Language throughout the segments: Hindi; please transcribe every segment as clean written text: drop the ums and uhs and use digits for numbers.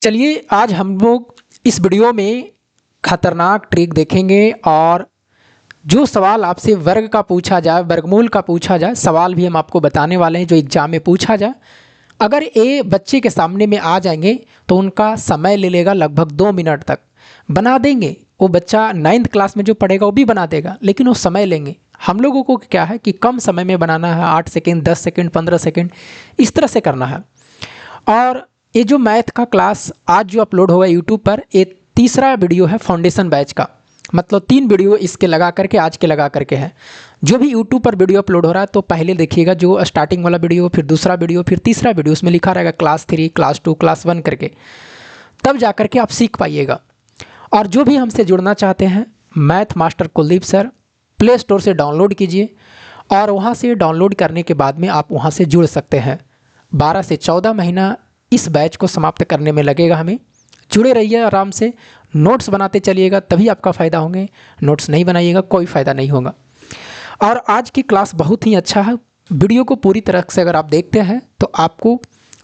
चलिए आज हम लोग इस वीडियो में खतरनाक ट्रिक देखेंगे और जो सवाल आपसे वर्ग का पूछा जाए, वर्गमूल का पूछा जाए, सवाल भी हम आपको बताने वाले हैं जो एग्जाम में पूछा जाए। अगर ये बच्चे के सामने में आ जाएंगे तो उनका समय ले लेगा लगभग 2 मिनट तक। बना देंगे वो बच्चा 9th क्लास में जो पढ़ेगा वो भी बना देगा, लेकिन वो समय लेंगे। हम लोगों को क्या है कि कम समय में बनाना है, 8 सेकेंड, 10 सेकेंड, 15 सेकेंड, इस तरह से करना है। और ये जो मैथ का क्लास आज जो अपलोड होगा यूट्यूब पर, ये तीसरा वीडियो है फाउंडेशन बैच का। मतलब 3 वीडियो इसके लगा करके आज के लगा करके है। जो भी यूट्यूब पर वीडियो अपलोड हो रहा है तो पहले देखिएगा जो स्टार्टिंग वाला वीडियो, फिर दूसरा वीडियो, फिर तीसरा वीडियो, उसमें लिखा रहेगा क्लास 3, क्लास 2, क्लास 1 करके, तब जा करके आप सीख पाइएगा। और जो भी हमसे जुड़ना चाहते हैं, math master Kuldeep sir play store से डाउनलोड कीजिए और वहाँ से डाउनलोड करने के बाद में आप वहाँ से जुड़ सकते हैं। 12 से 14 महीना इस बैच को समाप्त करने में लगेगा हमें। जुड़े रहिए आराम से, नोट्स बनाते चलिएगा तभी आपका फ़ायदा होंगे। नोट्स नहीं बनाइएगा कोई फ़ायदा नहीं होगा। और आज की क्लास बहुत ही अच्छा है। वीडियो को पूरी तरह से अगर आप देखते हैं तो आपको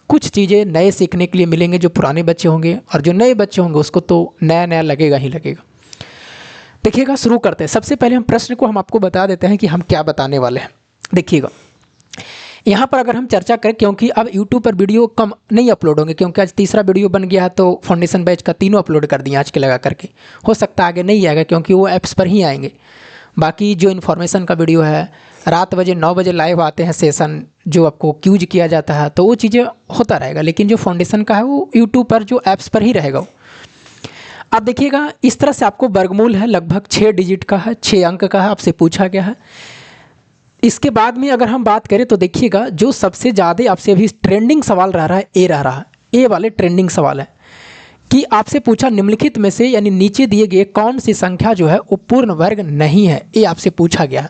कुछ चीज़ें नए सीखने के लिए मिलेंगे। जो पुराने बच्चे होंगे और जो नए बच्चे होंगे उसको तो नया नया लगेगा ही लगेगा। देखिएगा, शुरू करते हैं। सबसे पहले हम प्रश्न को हम आपको बता देते हैं कि हम क्या बताने वाले हैं। देखिएगा, यहाँ पर अगर हम चर्चा करें, क्योंकि अब यूट्यूब पर वीडियो कम नहीं अपलोड होंगे, क्योंकि आज तीसरा वीडियो बन गया है तो फाउंडेशन बैच का तीनों अपलोड कर दिए आज के लगा करके। हो सकता है आगे नहीं आएगा क्योंकि वो ऐप्स पर ही आएंगे। बाकी जो इन्फॉर्मेशन का वीडियो है, रात बजे 9 बजे लाइव आते हैं सेशन, जो आपको क्यूज किया जाता है, तो वो चीज़ें होता रहेगा। लेकिन जो फाउंडेशन का है वो यूट्यूब पर जो ऐप्स पर ही रहेगा। अब देखिएगा, इस तरह से आपको वर्गमूल है, लगभग 6 डिजिट का है, 6 अंक का है, आपसे पूछा गया है। इसके बाद में अगर हम बात करें तो देखिएगा, जो सबसे ज़्यादा आपसे अभी ट्रेंडिंग सवाल रह रहा है, ए रह रहा है। ए वाले ट्रेंडिंग सवाल है कि आपसे पूछा निम्नलिखित में से, यानी नीचे दिए गए कौन सी संख्या जो है वो पूर्ण वर्ग नहीं है। ये आपसे पूछा गया है।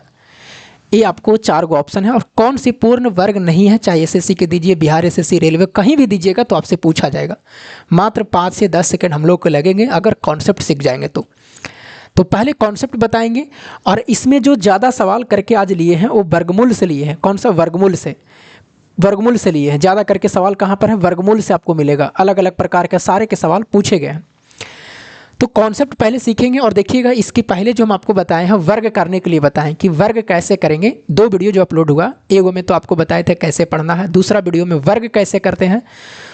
ये आपको 4 गो ऑप्शन है और कौन सी पूर्ण वर्ग नहीं है, चाहे एसएससी के दीजिए, बिहार एसएससी, रेलवे, कहीं भी दीजिएगा तो आपसे पूछा जाएगा। मात्र 5 से 10 सेकेंड हम लोग को लगेंगे अगर कॉन्सेप्ट सीख जाएंगे तो पहले कॉन्सेप्ट बताएंगे। और इसमें जो ज़्यादा सवाल करके आज लिए हैं वो वर्गमूल से लिए हैं। कौन सा? वर्गमूल से, वर्गमूल से लिए हैं। ज़्यादा करके सवाल कहाँ पर है? वर्गमूल से आपको मिलेगा। अलग अलग प्रकार के सारे के सवाल पूछे गए हैं। तो कॉन्सेप्ट पहले सीखेंगे और देखिएगा, इसके पहले जो हम आपको बताए हैं वर्ग करने के लिए बताएं कि वर्ग कैसे करेंगे। 2 वीडियो जो अपलोड हुआ, एगो में तो आपको बताए थे कैसे पढ़ना है, दूसरा वीडियो में वर्ग कैसे करते हैं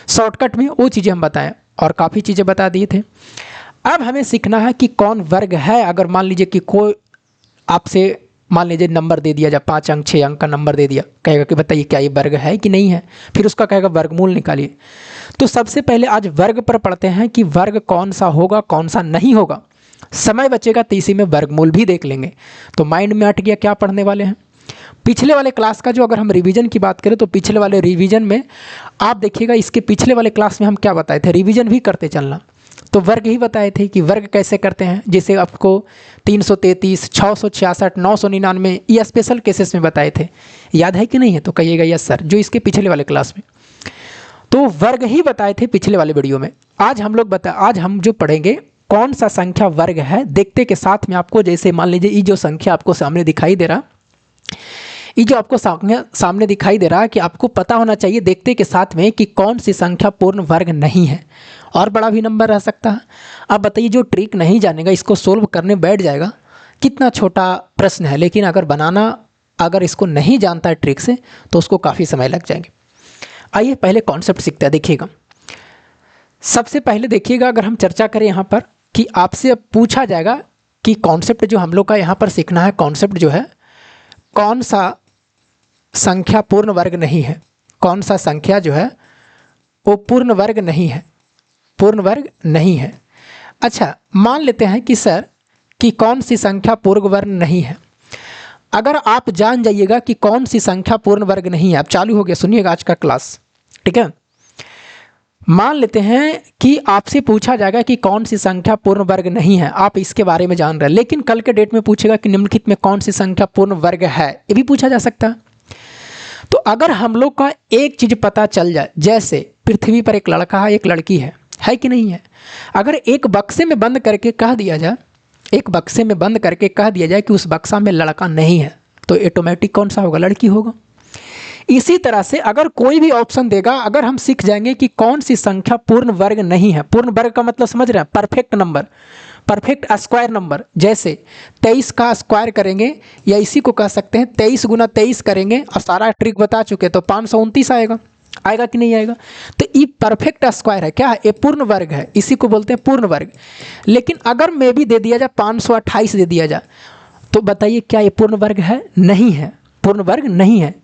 शॉर्टकट में, वो चीज़ें हम बताएं और काफ़ी चीज़ें बता दिए थे। अब हमें सीखना है कि कौन वर्ग है। अगर मान लीजिए कि कोई आपसे मान लीजिए नंबर दे दिया जाए, 5 अंक 6 अंक का नंबर दे दिया, कहेगा कि बताइए क्या ये वर्ग है कि नहीं है, फिर उसका कहेगा वर्गमूल निकालिए। तो सबसे पहले आज वर्ग पर पढ़ते हैं कि वर्ग कौन सा होगा कौन सा नहीं होगा। समय बचेगा तो इसी में वर्गमूल भी देख लेंगे। तो माइंड में अट गया क्या पढ़ने वाले हैं। पिछले वाले क्लास का जो अगर हम रिवीजन की बात करें तो पिछले वाले रिवीजन में आप देखिएगा, इसके पिछले वाले क्लास में हम क्या बताए थे, रिवीजन भी करते चलना। तो वर्ग ही बताए थे कि वर्ग कैसे करते हैं। जैसे आपको 333, 666, 999 ये स्पेशल केसेस में बताए थे। याद है कि नहीं है? तो कहिएगा यस सर, जो इसके पिछले वाले क्लास में। तो वर्ग ही बताए थे पिछले वाले वीडियो में। आज हम जो पढ़ेंगे कौन सा संख्या वर्ग है, देखते के साथ में आपको, जैसे मान लीजिए ये जो संख्या आपको सामने दिखाई दे रहा, ये जो आपको सामने दिखाई दे रहा है, कि आपको पता होना चाहिए देखते के साथ में कि कौन सी संख्या पूर्ण वर्ग नहीं है। और बड़ा भी नंबर रह सकता है। अब बताइए, जो ट्रिक नहीं जानेगा इसको सोल्व करने बैठ जाएगा, कितना छोटा प्रश्न है, लेकिन अगर इसको नहीं जानता है ट्रिक से तो उसको काफ़ी समय लग जाएंगे। आइए पहले कॉन्सेप्ट सीखते हैं। देखिएगा, सबसे पहले देखिएगा, अगर हम चर्चा करें यहाँ पर कि आपसे अब पूछा जाएगा कि कॉन्सेप्ट जो हम लोग का यहाँ पर सीखना है, कॉन्सेप्ट जो है कौन सा संख्या पूर्ण वर्ग नहीं है, कौन सा संख्या जो है वो पूर्ण वर्ग नहीं है, पूर्ण वर्ग नहीं है। अच्छा, मान लेते हैं कि सर कि कौन सी संख्या पूर्ण वर्ग नहीं है। अगर आप जान जाइएगा कि कौन सी संख्या पूर्ण वर्ग नहीं है, आप चालू हो गया, सुनिएगा आज का क्लास, ठीक है। मान लेते हैं कि आपसे पूछा जाएगा कि कौन सी संख्या पूर्ण वर्ग नहीं है, आप इसके बारे में जान रहे हैं, लेकिन कल के डेट में पूछेगा कि निम्नलिखित में कौन सी संख्या पूर्ण वर्ग है, ये भी पूछा जा सकता है। तो अगर हम लोग का एक चीज़ पता चल जाए, जैसे पृथ्वी पर एक लड़का है एक लड़की है कि नहीं है, अगर एक बक्से में बंद करके कह दिया जाए, एक बक्से में बंद करके कह दिया जाए कि उस बक्सा में लड़का नहीं है, तो ऑटोमेटिक कौन सा होगा? लड़की होगा। इसी तरह से अगर कोई भी ऑप्शन देगा, अगर हम सीख जाएंगे कि कौन सी संख्या पूर्ण वर्ग नहीं है, पूर्ण वर्ग का मतलब समझ रहे हैं, perfect number, perfect square number, जैसे 23 का स्क्वायर करेंगे या इसी को कह सकते हैं 23 गुना 23 करेंगे और सारा ट्रिक बता चुके तो 529 आएगा, आएगा कि नहीं आएगा। तो ये परफेक्ट स्क्वायर है, क्या है, ये पूर्ण वर्ग है, इसी को बोलते हैं पूर्ण वर्ग। लेकिन अगर में भी दे दिया जाए 528 दे दिया जाए तो बताइए क्या ये पूर्ण वर्ग है, नहीं है, पूर्ण वर्ग नहीं है।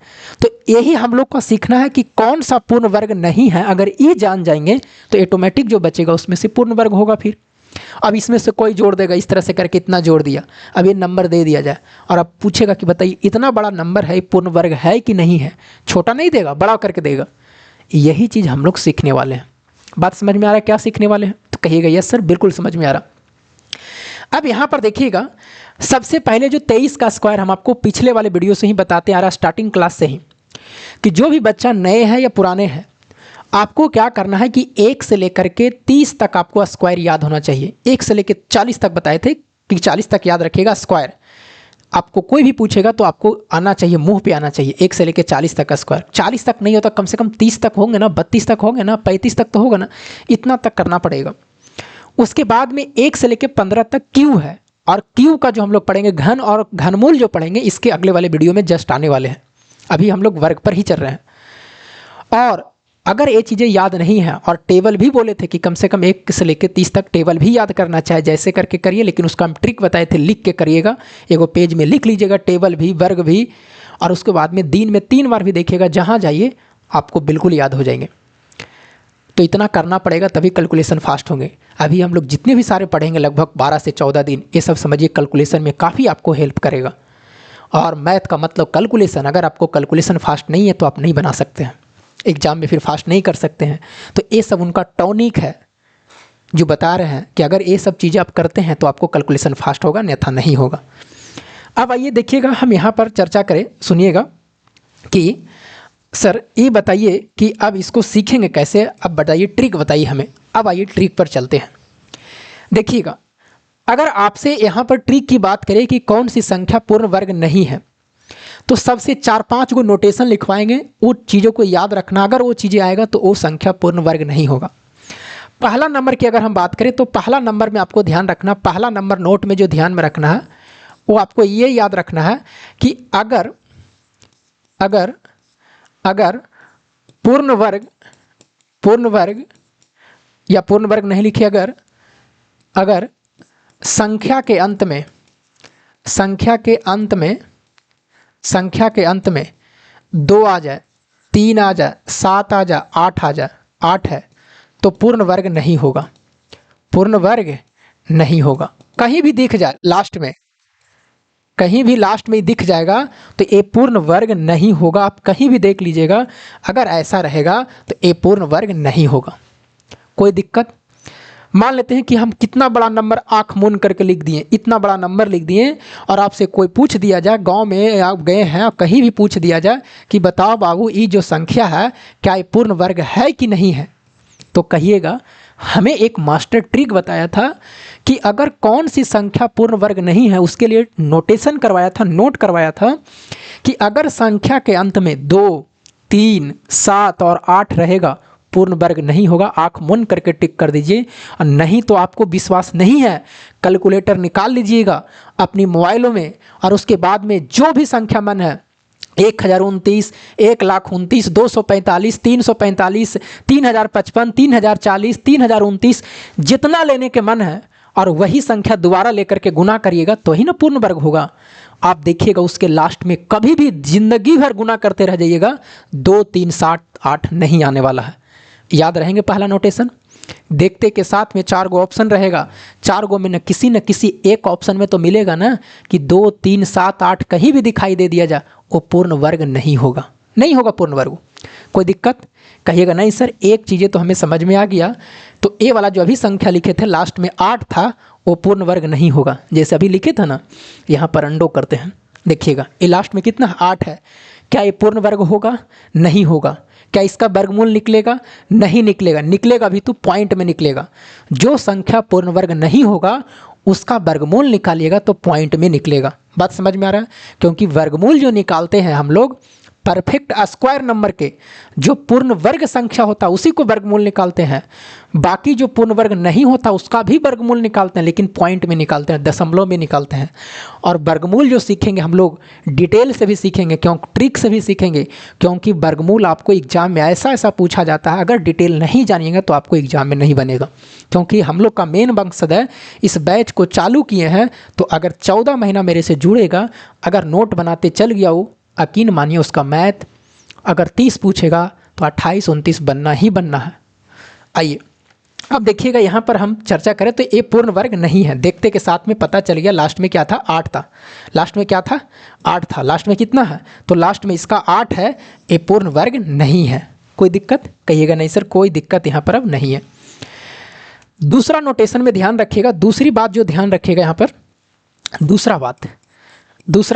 तो यही हम लोग को सीखना है कि कौन सा पूर्ण वर्ग नहीं है। अगर ये जान जाएंगे तो ऑटोमेटिक जो बचेगा उसमें से पूर्ण वर्ग होगा। फिर अब इसमें से कोई जोड़ देगा, इस तरह से करके इतना जोड़ दिया, अब ये नंबर दे दिया जाए और अब पूछेगा कि बताइए इतना बड़ा नंबर है, पूर्ण वर्ग है कि नहीं है, छोटा नहीं देगा, बड़ा करके देगा। यही चीज़ हम लोग सीखने वाले हैं। बात समझ में आ रहा है क्या सीखने वाले हैं? तो कहिएगा यस सर, बिल्कुल समझ में आ रहा। अब यहाँ पर देखिएगा, सबसे पहले जो 23 का स्क्वायर हम आपको पिछले वाले वीडियो से ही बताते आ रहा, स्टार्टिंग क्लास से ही, कि जो भी बच्चा नए हैं या पुराने हैं, आपको क्या करना है कि 1 से लेकर के 30 तक आपको स्क्वायर याद होना चाहिए। 1 से लेकर 40 तक बताए थे कि 40 तक याद रखिएगा स्क्वायर। आपको कोई भी पूछेगा तो आपको आना चाहिए, मुंह पे आना चाहिए 1 से लेकर 40 तक का स्क्वायर। 40 तक नहीं होता, कम से कम 30 तक होंगे ना, 32 तक होंगे ना, 35 तक तो होगा ना, इतना तक करना पड़ेगा। उसके बाद में 1 से लेकर 15 तक क्यू है, और क्यू का जो हम लोग पढ़ेंगे घन और घनमूल जो पढ़ेंगे इसके अगले वाले वीडियो में जस्ट आने वाले हैं। अभी हम लोग वर्ग पर ही चल रहे हैं। और अगर ये चीज़ें याद नहीं हैं, और टेबल भी बोले थे कि कम से कम 1 से लेकर 30 तक टेबल भी याद करना, चाहे जैसे करके करिए, लेकिन उसका हम ट्रिक बताए थे, लिख के करिएगा, एगो पेज में लिख लीजिएगा टेबल भी वर्ग भी, और उसके बाद में दिन में 3 बार भी देखिएगा, जहाँ जाइए आपको बिल्कुल याद हो जाएंगे। तो इतना करना पड़ेगा तभी कैलकुलेशन फास्ट होंगे। अभी हम लोग जितने भी सारे पढ़ेंगे लगभग 12 से 14 दिन, ये सब समझिए कैलकुलेशन में काफ़ी आपको हेल्प करेगा। और मैथ का मतलब कैलकुलेशन, अगर आपको कैलकुलेशन फास्ट नहीं है तो आप नहीं बना सकते हैं एग्जाम में, फिर फास्ट नहीं कर सकते हैं। तो ये सब उनका टॉनिक है जो बता रहे हैं कि अगर ये सब चीज़ें आप करते हैं तो आपको कैलकुलेशन फास्ट होगा, अन्यथा नहीं होगा। अब आइए देखिएगा, हम यहाँ पर चर्चा करें, सुनिएगा कि सर ये बताइए कि अब इसको सीखेंगे कैसे, अब बताइए ट्रिक बताइए हमें। अब आइए ट्रिक पर चलते हैं। देखिएगा, अगर आपसे यहाँ पर ट्रिक की बात करें कि कौन सी संख्या पूर्ण वर्ग नहीं है, तो सबसे 4-5 को नोटेशन लिखवाएंगे, वो चीज़ों को याद रखना। अगर वो चीज़ें आएगा तो वो संख्या पूर्ण वर्ग नहीं होगा। पहला नंबर की अगर हम बात करें तो पहला नंबर में आपको ध्यान रखना, पहला नंबर नोट में जो ध्यान में रखना है वो आपको ये याद रखना है कि अगर अगर अगर पूर्ण वर्ग या पूर्ण वर्ग नहीं लिखिए, अगर संख्या के अंत में 2 आ जाए, 3 आ जाए, 7 आ जाए, 8 आ जाए, 8 है तो पूर्ण वर्ग नहीं होगा, पूर्ण वर्ग नहीं होगा। कहीं भी दिख जाए लास्ट में, कहीं भी लास्ट में दिख जाएगा तो ये पूर्ण वर्ग नहीं होगा। आप कहीं भी देख लीजिएगा, अगर ऐसा रहेगा तो ये पूर्ण वर्ग नहीं होगा। कोई दिक्कत? मान लेते हैं कि हम कितना बड़ा नंबर आँख मूंद करके लिख दिए, इतना बड़ा नंबर लिख दिए, और आपसे कोई पूछ दिया जाए, गांव में आप गए हैं और कहीं भी पूछ दिया जाए कि बताओ बाबू ये जो संख्या है क्या ये पूर्ण वर्ग है कि नहीं है, तो कहिएगा हमें एक मास्टर ट्रिक बताया था कि अगर कौन सी संख्या पूर्ण वर्ग नहीं है उसके लिए नोटेशन करवाया था, नोट करवाया था कि अगर संख्या के अंत में 2, 3, 7 और 8 रहेगा पूर्ण वर्ग नहीं होगा। आंख मूंद करके टिक कर दीजिए, और नहीं तो आपको विश्वास नहीं है कैलकुलेटर निकाल लीजिएगा अपनी मोबाइलों में, और उसके बाद में जो भी संख्या मन है 1029, 1,29,, 245, 345, 3055, 3040, 3029, जितना लेने के मन है, और वही संख्या दोबारा लेकर के गुना करिएगा तो ही ना पूर्ण वर्ग होगा। आप देखिएगा उसके लास्ट में कभी भी जिंदगी भर गुना करते रह जाइएगा, 2, 3, 7, 8 नहीं आने वाला है। याद रहेंगे पहला नोटेशन। देखते के साथ में 4 गो ऑप्शन रहेगा, 4 गो में न किसी एक ऑप्शन में तो मिलेगा ना कि 2, 3, 7, 8 कहीं भी दिखाई दे दिया जाए, वो पूर्ण वर्ग नहीं होगा, नहीं होगा पूर्ण वर्ग। कोई दिक्कत? कहिएगा नहीं सर एक चीज़ें तो हमें समझ में आ गया, तो ए वाला जो अभी संख्या लिखे थे लास्ट में 8 था, वो पूर्ण वर्ग नहीं होगा। जैसे अभी लिखे था ना, यहाँ पर अंडो करते हैं, देखिएगा ये लास्ट में कितना 8 है, क्या ये पूर्ण वर्ग होगा? नहीं होगा। क्या इसका वर्गमूल निकलेगा? नहीं निकलेगा। निकलेगा भी तो पॉइंट में निकलेगा। जो संख्या पूर्ण वर्ग नहीं होगा उसका वर्गमूल निकालिएगा तो पॉइंट में निकलेगा। बात समझ में आ रहा है? क्योंकि वर्गमूल जो निकालते हैं हम लोग परफेक्ट स्क्वायर नंबर के जो पूर्ण वर्ग संख्या होता है उसी को वर्गमूल निकालते हैं, बाकी जो पूर्ण वर्ग नहीं होता उसका भी वर्गमूल निकालते हैं, लेकिन पॉइंट में निकालते हैं, दशमलव में निकालते हैं। और वर्गमूल जो सीखेंगे हम लोग डिटेल से भी सीखेंगे, क्यों ट्रिक से भी सीखेंगे, क्योंकि वर्गमूल आपको एग्जाम में ऐसा ऐसा पूछा जाता है, अगर डिटेल नहीं जानिएगा तो आपको एग्जाम में नहीं बनेगा। क्योंकि हम लोग का मेन मकसद है, इस बैच को चालू किए हैं तो अगर 14 महीना मेरे से जुड़ेगा, अगर नोट बनाते चल गया हो, यकीन मानिए उसका मैथ अगर 30 पूछेगा तो 28 29 बनना ही बनना है। आइए अब देखिएगा, यहाँ पर हम चर्चा करें तो ये पूर्ण वर्ग नहीं है। देखते के साथ में पता चल गया, लास्ट में क्या था, 8 था। लास्ट में क्या था, 8 था। लास्ट में कितना है, तो लास्ट में इसका 8 है। ये पूर्ण वर्ग नहीं है। कोई दिक्कत, कहिएगा नहीं सर कोई दिक्कत यहाँ पर अब नहीं है। दूसरा नोटेशन में ध्यान रखिएगा, दूसरी बात जो ध्यान रखिएगा यहाँ पर, दूसरा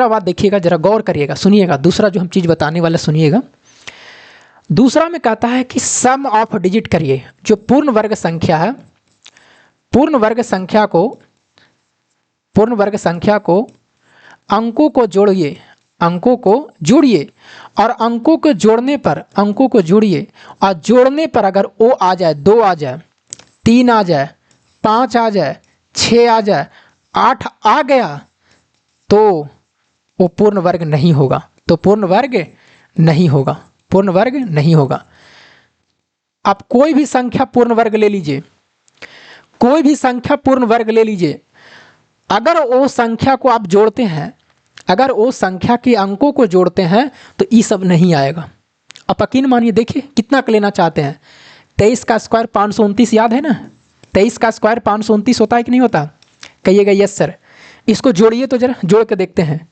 बात देखिएगा, जरा गौर करिएगा, सुनिएगा। दूसरा जो हम चीज़ बताने वाला सुनिएगा। दूसरा में कहता है कि सम ऑफ डिजिट करिए। जो पूर्ण वर्ग संख्या है, पूर्ण वर्ग संख्या को अंकों को जोड़िए, और अंकों को जोड़िए, और जोड़ने पर अगर ओ आ जाए, 2 आ जाए, 3 आ जाए, 5 आ जाए, 6 आ जाए, 8 आ गया तो वो पूर्ण वर्ग नहीं होगा। पूर्ण वर्ग नहीं होगा। आप कोई भी संख्या पूर्ण वर्ग ले लीजिए, अगर वो संख्या को आप जोड़ते हैं, अगर वो संख्या के अंकों को जोड़ते हैं तो ये सब नहीं आएगा। आप यकीन मानिए, देखिए कितना का लेना चाहते हैं। 23 का स्क्वायर 529 याद है ना, 23 का स्क्वायर 529 होता है कि नहीं होता, कहिएगा यस सर। इसको जोड़िए तो जरा, जोड़ के देखते हैं।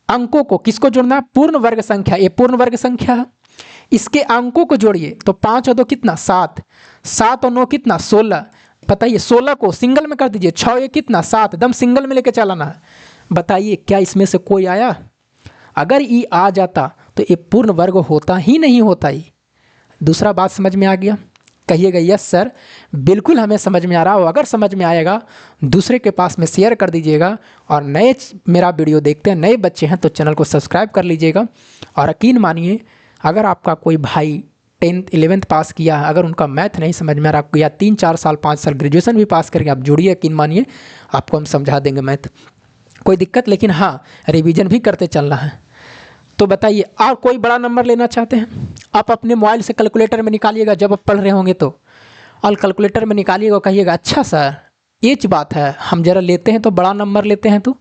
अंकों को किसको जोड़ना है, पूर्ण वर्ग संख्या, ये पूर्ण वर्ग संख्या है, इसके अंकों को जोड़िए तो 5 और 2 कितना, 7, 7 और 9 कितना, 16। बताइए 16 को सिंगल में कर दीजिए, 6 ये कितना, 7, एकदम सिंगल में लेके चलाना है। बताइए क्या इसमें से कोई आया? अगर ये आ जाता तो ये पूर्ण वर्ग होता ही नहीं होता ही। दूसरा बात समझ में आ गया, कहिएगा यस सर बिल्कुल हमें समझ में आ रहा हो। अगर समझ में आएगा दूसरे के पास में शेयर कर दीजिएगा, और नए मेरा वीडियो देखते हैं नए बच्चे हैं तो चैनल को सब्सक्राइब कर लीजिएगा। और यकीन मानिए, अगर आपका कोई भाई 10th 11th पास किया है, अगर उनका मैथ नहीं समझ में आ रहा, या 3 4 साल 5 साल ग्रेजुएशन भी पास करके आप जुड़िए, यकीन मानिए आपको हम समझा देंगे मैथ, कोई दिक्कत। लेकिन हाँ, रिवीजन भी करते चलना है। तो बताइए, और कोई बड़ा नंबर लेना चाहते हैं, आप अपने मोबाइल से कैलकुलेटर में निकालिएगा जब आप पढ़ रहे होंगे तो, और कैलकुलेटर में निकालिएगा, कहिएगा अच्छा सर ये बात है, हम जरा लेते हैं तो बड़ा नंबर लेते हैं। तो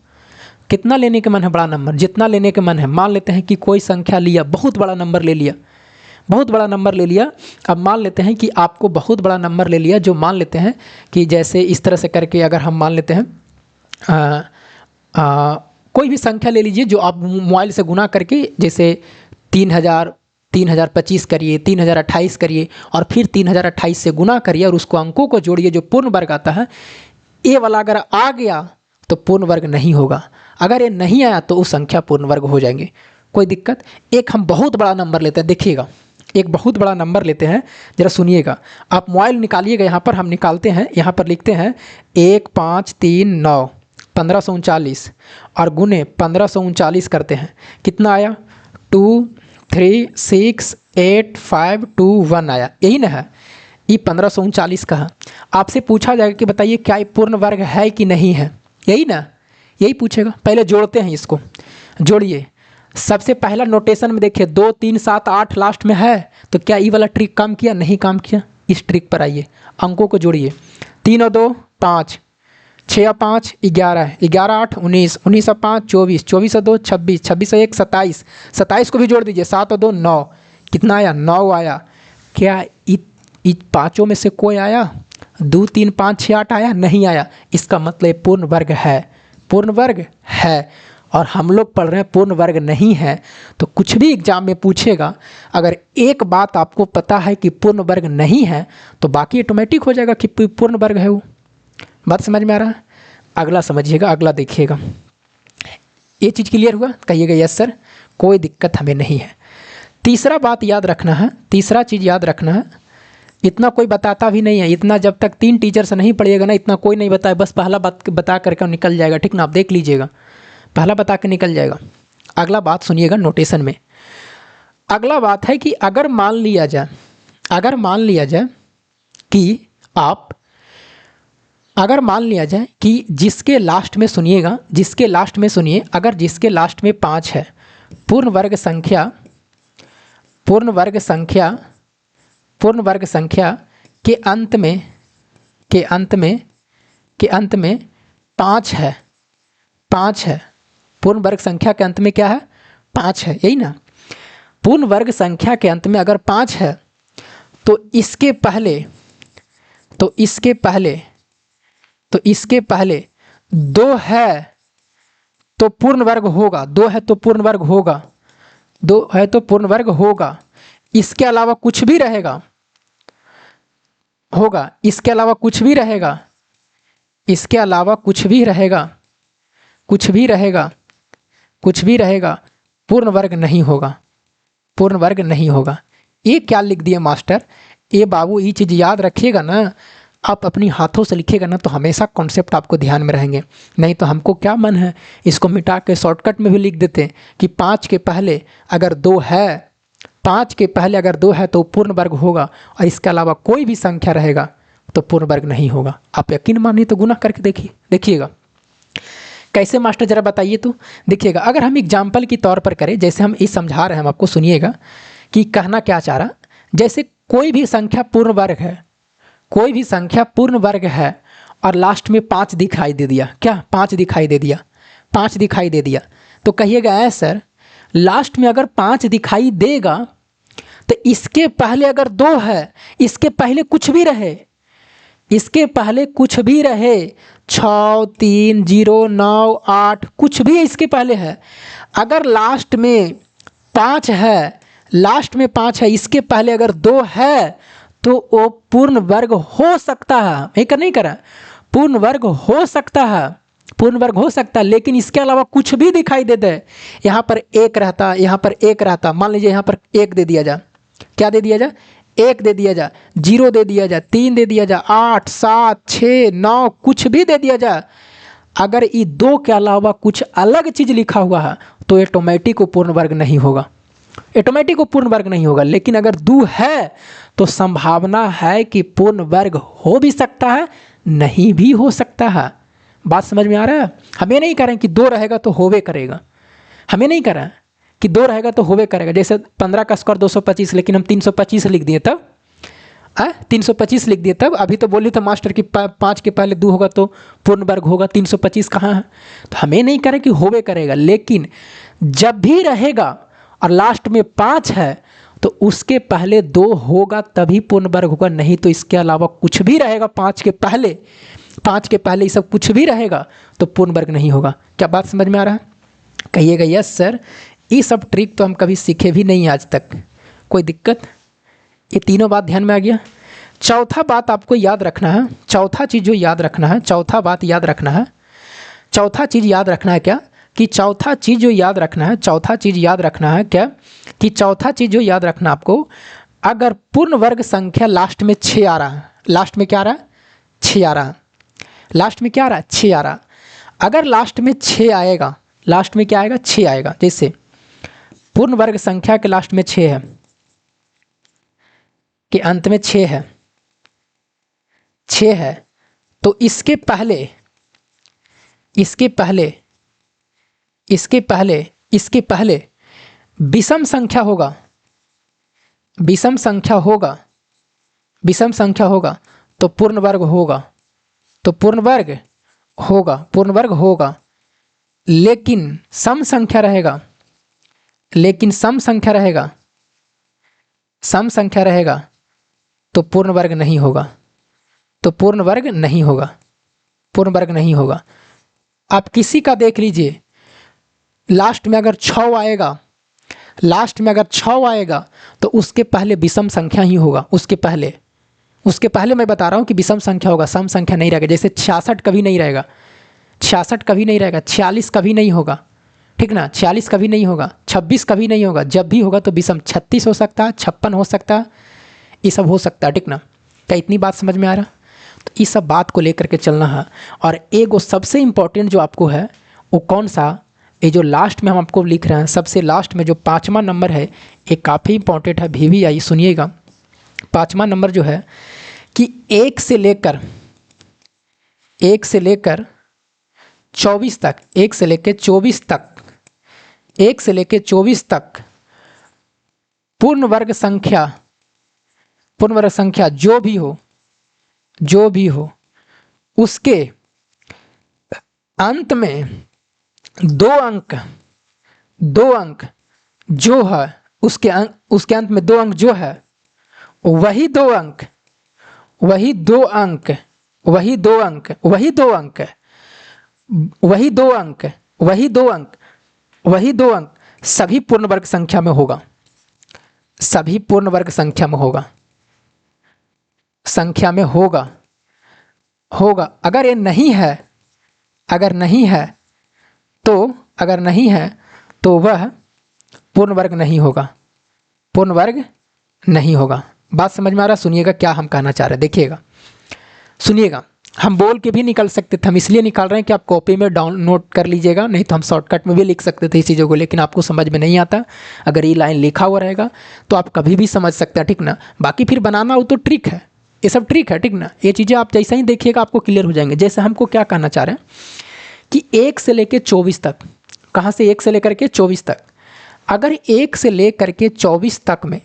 कितना लेने के मन है, बड़ा नंबर जितना लेने के मन है। मान लेते हैं कि कोई संख्या लिया, बहुत बड़ा नंबर ले लिया, अब मान लेते हैं कि आपको बहुत बड़ा नंबर ले लिया, जो मान लेते हैं कि जैसे इस तरह से करके, अगर हम मान लेते हैं कोई भी संख्या ले लीजिए जो आप मोबाइल से गुना करके, जैसे 3025 करिए, 3028 करिए, और फिर 3028 से गुना करिए और उसको अंकों को जोड़िए, जो पूर्ण वर्ग आता है। ये वाला अगर आ गया तो पूर्ण वर्ग नहीं होगा, अगर ये नहीं आया तो वो संख्या पूर्ण वर्ग हो जाएंगे। कोई दिक्कत। एक हम बहुत बड़ा नंबर लेते हैं, देखिएगा एक बहुत बड़ा नंबर लेते हैं, जरा सुनिएगा। आप मोबाइल निकालिएगा, यहाँ पर हम निकालते हैं, यहाँ पर लिखते हैं 1539 1539 और गुने 1539 करते हैं, कितना आया 2368521 आया, यही ना है, ये 1539 का है। आपसे पूछा जाएगा कि बताइए क्या ये पूर्ण वर्ग है कि नहीं है, यही ना, यही पूछेगा। पहले जोड़ते हैं, इसको जोड़िए। सबसे पहला नोटेशन में देखिए 2 3 7 8 लास्ट में है, तो क्या ये वाला ट्रिक काम किया, नहीं काम किया। इस ट्रिक पर आइए, अंकों को जोड़िए। 3 और 2 5, 6 और 5 11, 11 8 19, 19 और 5 24, 24 और 2 26, 26 और 1 27, 27 को भी जोड़ दीजिए। 7 और 2 9, कितना आया 9 आया। क्या इन पाँचों में से कोई आया, 2 3 5 6 8 आया, नहीं आया। इसका मतलब पूर्ण वर्ग है, पूर्ण वर्ग है। और हम लोग पढ़ रहे हैं पूर्ण वर्ग नहीं है, तो कुछ भी एग्जाम में पूछेगा, अगर एक बात आपको पता है कि पूर्ण वर्ग नहीं है तो बाकी ऑटोमेटिक हो जाएगा कि पूर्ण वर्ग है वो। बात समझ में आ रहा है? अगला समझिएगा, अगला देखिएगा। ये चीज़ क्लियर हुआ, कहिएगा यस सर कोई दिक्कत हमें नहीं है। तीसरा बात याद रखना है, तीसरा चीज़ याद रखना है, इतना कोई बताता भी नहीं है, इतना जब तक 3 टीचर से नहीं पढ़िएगा ना, इतना कोई नहीं बताए, बस पहला बात बता करके निकल जाएगा, ठीक ना। आप देख लीजिएगा, पहला बता के निकल जाएगा। अगला बात सुनिएगा नोटेशन में, अगला बात है कि अगर मान लिया जाए कि आप, अगर मान लिया जाए कि जिसके लास्ट में सुनिएगा, जिसके लास्ट में सुनिए, अगर जिसके लास्ट में 5 है, पूर्ण वर्ग संख्या के अंत में 5 है, पूर्ण वर्ग संख्या के अंत में क्या है? 5 है, यही ना। पूर्ण वर्ग संख्या के अंत में अगर 5 है तो इसके पहले 2 है तो पूर्ण वर्ग होगा, 2 है तो पूर्ण वर्ग होगा, इसके अलावा कुछ भी रहेगा, इसके अलावा कुछ भी रहेगा, पूर्ण वर्ग नहीं होगा। ये क्या लिख दिया मास्टर? ये बाबू ये चीज़ याद रखिएगा ना, आप अपनी हाथों से लिखिएगा ना तो हमेशा कॉन्सेप्ट आपको ध्यान में रहेंगे। नहीं तो हमको क्या मन है, इसको मिटा के शॉर्टकट में भी लिख देते हैं कि 5 के पहले अगर 2 है तो पूर्ण वर्ग होगा, और इसके अलावा कोई भी संख्या रहेगा तो पूर्ण वर्ग नहीं होगा। आप यकीन मानिए तो गुना करके देखिएगा कैसे मास्टर, जरा बताइए तो। देखिएगा, अगर हम एग्जाम्पल के तौर पर करें, जैसे हम ये समझा रहे हैं, हम आपको सुनिएगा कि कहना क्या चाह रहा। जैसे कोई भी संख्या पूर्ण वर्ग है और लास्ट में 5 दिखाई दे दिया, क्या 5 दिखाई दे दिया, तो कहिएगा सर लास्ट में अगर 5 दिखाई देगा तो इसके पहले अगर 2 है, इसके पहले कुछ भी रहे, 6, 3, 0, 9, 8 कुछ भी इसके पहले है, अगर लास्ट में 5 है, इसके पहले अगर 2 है तो वो पूर्ण वर्ग हो सकता है। नहीं करा, पूर्ण वर्ग हो सकता है, लेकिन इसके अलावा कुछ भी दिखाई दे दे, यहाँ पर 1 रहता, मान लीजिए यहाँ पर 1 दे दिया जाए, क्या दे दिया जाए? 1 दे दिया जाए, 0 दे दिया जाए, 3 दे दिया जाए, 8, 7, 6, 9 कुछ भी दे दिया जाए, अगर ये 2 के अलावा कुछ अलग चीज़ लिखा हुआ है तो ऑटोमेटिक पूर्ण वर्ग नहीं होगा। लेकिन अगर 2 है तो संभावना है कि पूर्ण वर्ग हो भी सकता है, नहीं भी हो सकता है। बात समझ में आ रहा है? हमें नहीं कह रहे हैं कि 2 रहेगा तो होवे करेगा, जैसे 15 का स्क्वायर 225, लेकिन हम 325 लिख दिए तब 325 लिख दिए तब। अभी तो बोली था मास्टर कि 5 के पहले 2 होगा तो पूर्ण वर्ग होगा, 325 कहाँ है? तो हमें नहीं कह रहे कि होवे करेगा, लेकिन जब भी रहेगा और लास्ट में 5 है तो उसके पहले 2 होगा तभी पूर्ण वर्ग होगा, नहीं तो इसके अलावा कुछ भी रहेगा 5 के पहले ये सब कुछ भी रहेगा तो पूर्ण वर्ग नहीं होगा। क्या बात समझ में आ रहा है? कहिएगा यस सर। ये सब ट्रिक तो हम कभी सीखे भी नहीं आज तक, कोई दिक्कत? ये तीनों बात ध्यान में आ गया। चौथा बात आपको याद रखना है, चौथा चीज़ याद रखना है क्या कि चौथा चीज़ याद रखना आपको, अगर पूर्ण वर्ग संख्या लास्ट में 6 आ रहा है, लास्ट में क्या आ रहा है? 6 आ रहा। अगर लास्ट में 6 आएगा, लास्ट में क्या आएगा? 6 आएगा। जैसे पूर्ण वर्ग संख्या के लास्ट में 6 है, के अंत में 6 है, तो इसके पहले विषम संख्या होगा तो पूर्ण वर्ग होगा, लेकिन सम संख्या रहेगा तो पूर्ण वर्ग नहीं होगा। आप किसी का देख लीजिए, लास्ट में अगर 6 आएगा तो उसके पहले विषम संख्या ही होगा। उसके पहले मैं बता रहा हूँ कि विषम संख्या होगा, सम संख्या नहीं रहेगा। जैसे 66 कभी नहीं रहेगा, 46 कभी नहीं होगा, ठीक ना? 46 कभी नहीं होगा, 26 कभी नहीं होगा। जब भी होगा तो विषम 36 हो सकता है, 56 हो सकता है, ये सब हो सकता है, ठीक ना? क्या इतनी बात समझ में आ रहा? तो इस सब बात को लेकर के चलना है। और एक वो सबसे इम्पोर्टेंट जो आपको है वो कौन सा, ये जो लास्ट में हम आपको लिख रहे हैं, सबसे लास्ट में जो 5वां नंबर है, ये काफ़ी इंपॉर्टेंट है, VVI सुनिएगा। 5वां नंबर जो है कि 1 से लेकर 24 तक, 1 से लेकर 24 तक, 1 से लेकर 24 तक पूर्ण वर्ग संख्या जो भी हो उसके अंत में दो अंक जो है, उसके अंत में 2 अंक जो है, वही दो अंक सभी पूर्ण वर्ग संख्या में होगा, सभी पूर्ण वर्ग संख्या में होगा। अगर ये नहीं है तो वह पूर्ण वर्ग नहीं होगा। बात समझ में आ रहा? सुनिएगा क्या हम कहना चाह रहे हैं, देखिएगा, सुनिएगा। हम बोल के भी निकल सकते थे, हम इसलिए निकाल रहे हैं कि आप कॉपी में डाउन नोट कर लीजिएगा, नहीं तो हम शॉर्टकट में भी लिख सकते थे इस चीज़ों को, लेकिन आपको समझ में नहीं आता। अगर ये लाइन लिखा हुआ रहेगा तो आप कभी भी समझ सकते हैं, ठीक ना। बाकी फिर बनाना वो तो ट्रिक है, ये सब ट्रिक है, ठीक ना। ये चीज़ें आप जैसा ही देखिएगा आपको क्लियर हो जाएंगे। जैसे हमको क्या कहना चाह रहे हैं कि 1 से लेकर 24 तक, कहाँ से 1 से लेकर के 24 तक, अगर 1 से लेकर के 24 तक में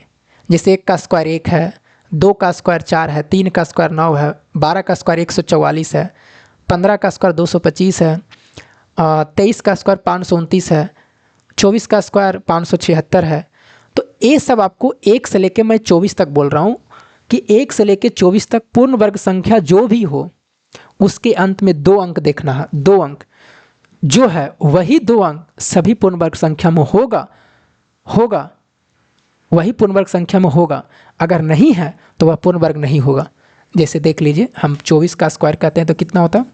जैसे 1 का स्क्वायर 1 है, 2 का स्क्वायर 4 है, 3 का स्क्वायर 9 है, 12 का स्क्वायर 144 है, 15 का स्क्वायर 225 है, 23 का स्क्वायर 529 है, 24 का स्क्वायर 576 है। तो ये सब आपको 1 से लेकर, मैं 24 तक बोल रहा हूँ कि 1 से लेकर 24 तक पूर्ण वर्ग संख्या जो भी हो उसके अंत में 2 अंक देखना है। 2 अंक जो है वही 2 अंक सभी पूर्ण वर्ग संख्या में होगा, वही पूर्ण वर्ग संख्या में होगा। अगर नहीं है तो वह पूर्ण वर्ग नहीं होगा। जैसे देख लीजिए, हम 24 का स्क्वायर कहते हैं तो कितना होता है?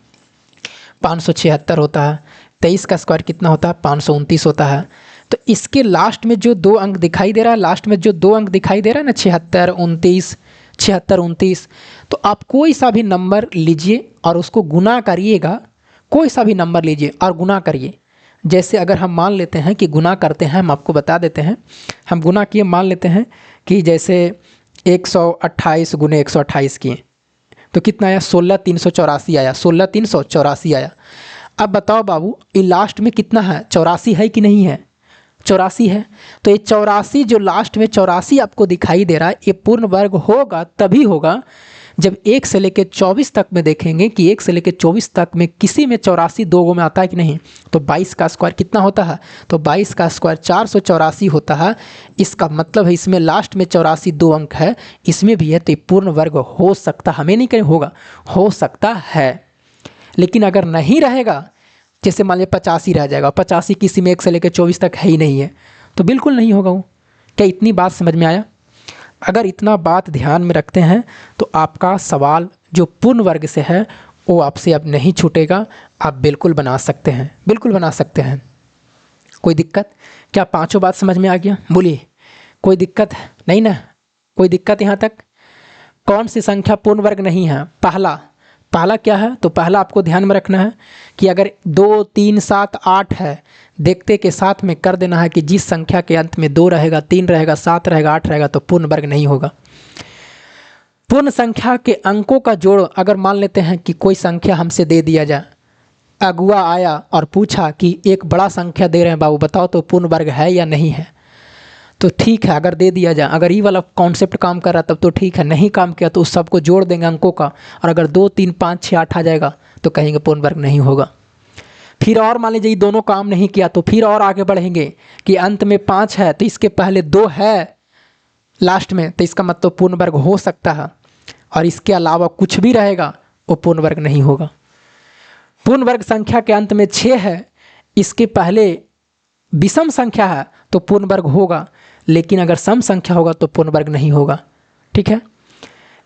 576 होता है। 23 का स्क्वायर कितना होता है? 529 होता है। तो इसके लास्ट में जो 2 अंक दिखाई दे रहा है, लास्ट में जो 2 अंक दिखाई दे रहा है ना, 76, 29, तो आप कोई सा भी नंबर लीजिए और उसको गुना करिएगा। कोई सा भी नंबर लीजिए और गुना करिए। जैसे अगर हम मान लेते हैं कि गुना करते हैं, हम आपको बता देते हैं, हम गुना किए, मान लेते हैं कि जैसे 128 गुने 128 किए तो कितना आया? 16,384 आया, 16,384 आया। अब बताओ बाबू, ये लास्ट में कितना है? 84 है कि नहीं है? 84 है। तो ये 84 जो लास्ट में 84 आपको दिखाई दे रहा है, ये पूर्ण वर्ग होगा तभी होगा जब 1 से लेकर 24 तक में देखेंगे कि 1 से लेकर 24 तक में किसी में 84 2 गो में आता है कि नहीं। तो 22 का स्क्वायर कितना होता है? तो 22 का स्क्वायर 484 होता है। इसका मतलब है इसमें लास्ट में 84 2 अंक है, इसमें भी है, तो ये पूर्ण वर्ग हो सकता, हमें नहीं कहें होगा, हो सकता है। लेकिन अगर नहीं रहेगा, जैसे मान लीजिए 85 रह जाएगा, 85 किसी में 1 से लेकर 24 तक है ही नहीं है, तो बिल्कुल नहीं होगा वो। क्या इतनी बात समझ में आया? अगर इतना बात ध्यान में रखते हैं तो आपका सवाल जो पूर्ण वर्ग से है वो आपसे अब नहीं छूटेगा। आप बिल्कुल बना सकते हैं, बिल्कुल बना सकते हैं। कोई दिक्कत? क्या पांचों बात समझ में आ गया? बोलिए, कोई दिक्कत नहीं ना? कोई दिक्कत यहाँ तक? कौन सी संख्या पूर्ण वर्ग नहीं है? पहला क्या है? तो पहला आपको ध्यान में रखना है कि अगर 2, 3, 7, 8 है, देखते के साथ में कर देना है कि जिस संख्या के अंत में 2 रहेगा, 3 रहेगा, 7 रहेगा, 8 रहेगा तो पूर्ण वर्ग नहीं होगा। पूर्ण संख्या के अंकों का जोड़, अगर मान लेते हैं कि कोई संख्या हमसे दे दिया जाए, अगुआ आया और पूछा कि एक बड़ा संख्या दे रहे हैं बाबू, बताओ तो पूर्ण वर्ग है या नहीं है? तो ठीक है, अगर दे दिया जाए, अगर ये वाला कॉन्सेप्ट काम कर रहा तब तो ठीक है, नहीं काम किया तो उस सबको जोड़ देंगे अंकों का, और अगर 2, 3, 5, 6, 8 आ जाएगा तो कहेंगे पूर्ण वर्ग नहीं होगा। फिर और मान लीजिए दोनों काम नहीं किया तो फिर और आगे बढ़ेंगे कि अंत में 5 है तो इसके पहले 2 है लास्ट में, तो इसका मतलब पूर्ण वर्ग हो सकता है, और इसके अलावा कुछ भी रहेगा वो पूर्ण वर्ग नहीं होगा। पूर्ण वर्ग संख्या के अंत में 6 है, इसके पहले विषम संख्या है तो पूर्ण वर्ग होगा, लेकिन अगर सम संख्या होगा तो पूर्ण वर्ग नहीं होगा। ठीक है।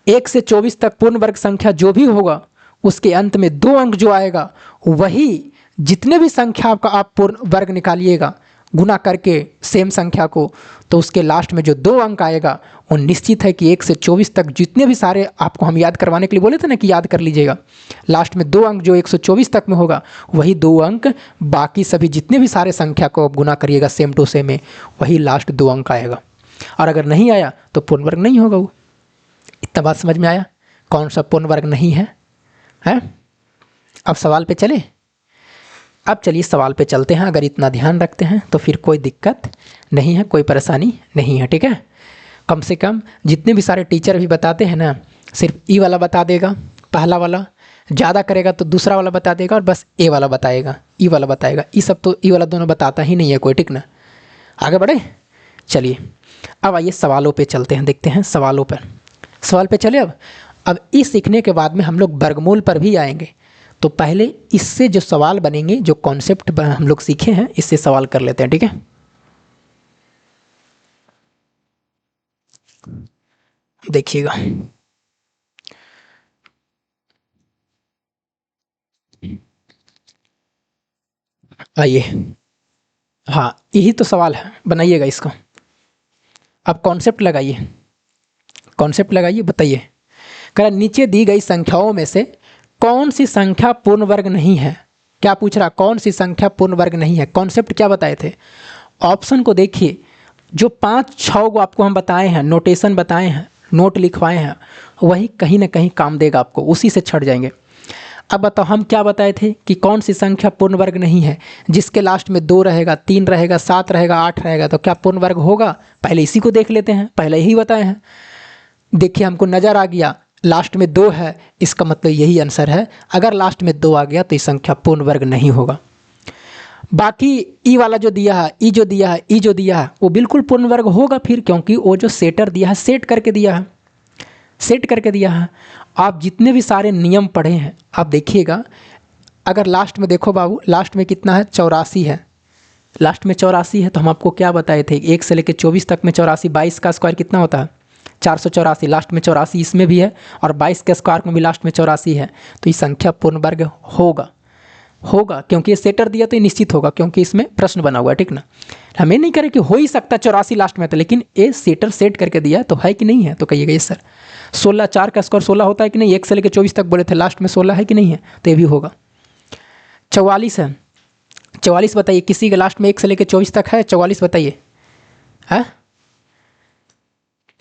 1 से 24 तक पूर्ण वर्ग संख्या जो भी होगा उसके अंत में 2 अंक जो आएगा, वही जितने भी संख्या का आप पूर्ण वर्ग निकालिएगा गुना करके सेम संख्या को, तो उसके लास्ट में जो 2 अंक आएगा वो निश्चित है कि 1 से 24 तक जितने भी सारे आपको हम याद करवाने के लिए बोले थे ना कि याद कर लीजिएगा, लास्ट में 2 अंक जो 124 तक में होगा वही 2 अंक बाकी सभी जितने भी सारे संख्या को आप गुना करिएगा सेम टू सेम में, वही लास्ट 2 अंक आएगा। और अगर नहीं आया तो पूर्ण वर्ग नहीं होगा वो। इतना बात समझ में आया कौन सा पूर्ण वर्ग नहीं है, हैं? अब सवाल पे चले। अब चलिए सवाल पे चलते हैं। अगर इतना ध्यान रखते हैं तो फिर कोई दिक्कत नहीं है, कोई परेशानी नहीं है, ठीक है। कम से कम जितने भी सारे टीचर भी बताते हैं ना, सिर्फ ई वाला बता देगा पहला वाला, ज़्यादा करेगा तो दूसरा वाला बता देगा, और बस ए वाला बताएगा, ई वाला बताएगा। ई सब तो ई वाला दोनों बताता ही नहीं है कोई, ठीक ना। आगे बढ़े, चलिए अब आइए सवालों पे चलते हैं, देखते हैं सवालों पर। सवाल पे चले। अब इस सीखने के बाद में हम लोग वर्गमूल पर भी आएंगे, तो पहले इससे जो सवाल बनेंगे, जो कॉन्सेप्ट हम लोग सीखे हैं, इससे सवाल कर लेते हैं, ठीक है। देखिएगा, आइए, हाँ यही तो सवाल है, बनाइएगा इसको। अब कॉन्सेप्ट लगाइए, कॉन्सेप्ट लगाइए, बताइए। कह रहा नीचे दी गई संख्याओं में से कौन सी संख्या पूर्ण वर्ग नहीं है। क्या पूछ रहा, कौन सी संख्या पूर्ण वर्ग नहीं है। कॉन्सेप्ट क्या बताए थे, ऑप्शन को देखिए। जो 5-6 को आपको हम बताए हैं, नोटेशन बताए हैं, नोट लिखवाए हैं, वही कहीं ना कहीं काम देगा आपको, उसी से छट जाएंगे। अब बताओ हम क्या बताए थे कि कौन सी संख्या पूर्ण वर्ग नहीं है। जिसके लास्ट में 2 रहेगा, 3 रहेगा, 7 रहेगा, 8 रहेगा, तो क्या पूर्ण वर्ग होगा। पहले इसी को देख लेते हैं, पहले यही बताए हैं। देखिए हमको नज़र आ गया लास्ट में 2 है, इसका मतलब यही आंसर है। अगर लास्ट में 2 आ गया तो ये संख्या पूर्ण वर्ग नहीं होगा। बाकी ई वाला जो दिया है, ई जो दिया है, ई जो दिया है, वो बिल्कुल पूर्ण वर्ग होगा फिर, क्योंकि वो जो सेटर दिया है, सेट करके दिया है, सेट करके दिया है। आप जितने भी सारे नियम पढ़े हैं आप देखिएगा। अगर लास्ट में देखो बाबू, लास्ट में कितना है, 84 है, लास्ट में 84 है, तो हम आपको क्या बताए थे, 1 से लेकर 24 तक में 84, 22 का स्क्वायर कितना होता है, 484, लास्ट में 84 इसमें भी है, और 22 के स्क्वायर में भी लास्ट में 84 है। तो ये संख्या पूर्ण वर्ग होगा, होगा, क्योंकि ये सेटर दिया तो ये निश्चित होगा, क्योंकि इसमें प्रश्न बना हुआ है, ठीक ना। हमें नहीं करे कि हो ही सकता 84 लास्ट में था, लेकिन ये सेटर सेट करके दिया तो है कि नहीं है, तो कहिएगा ये सर। 16, 4 का स्क्वायर 16 होता है कि नहीं, 1 से लेकर 24 तक बोले थे, लास्ट में 16 है कि नहीं है, तो ये भी होगा। 44 है, 44 बताइए, किसी के लास्ट में 1 से लेकर 24 तक है, 44 बताइए, है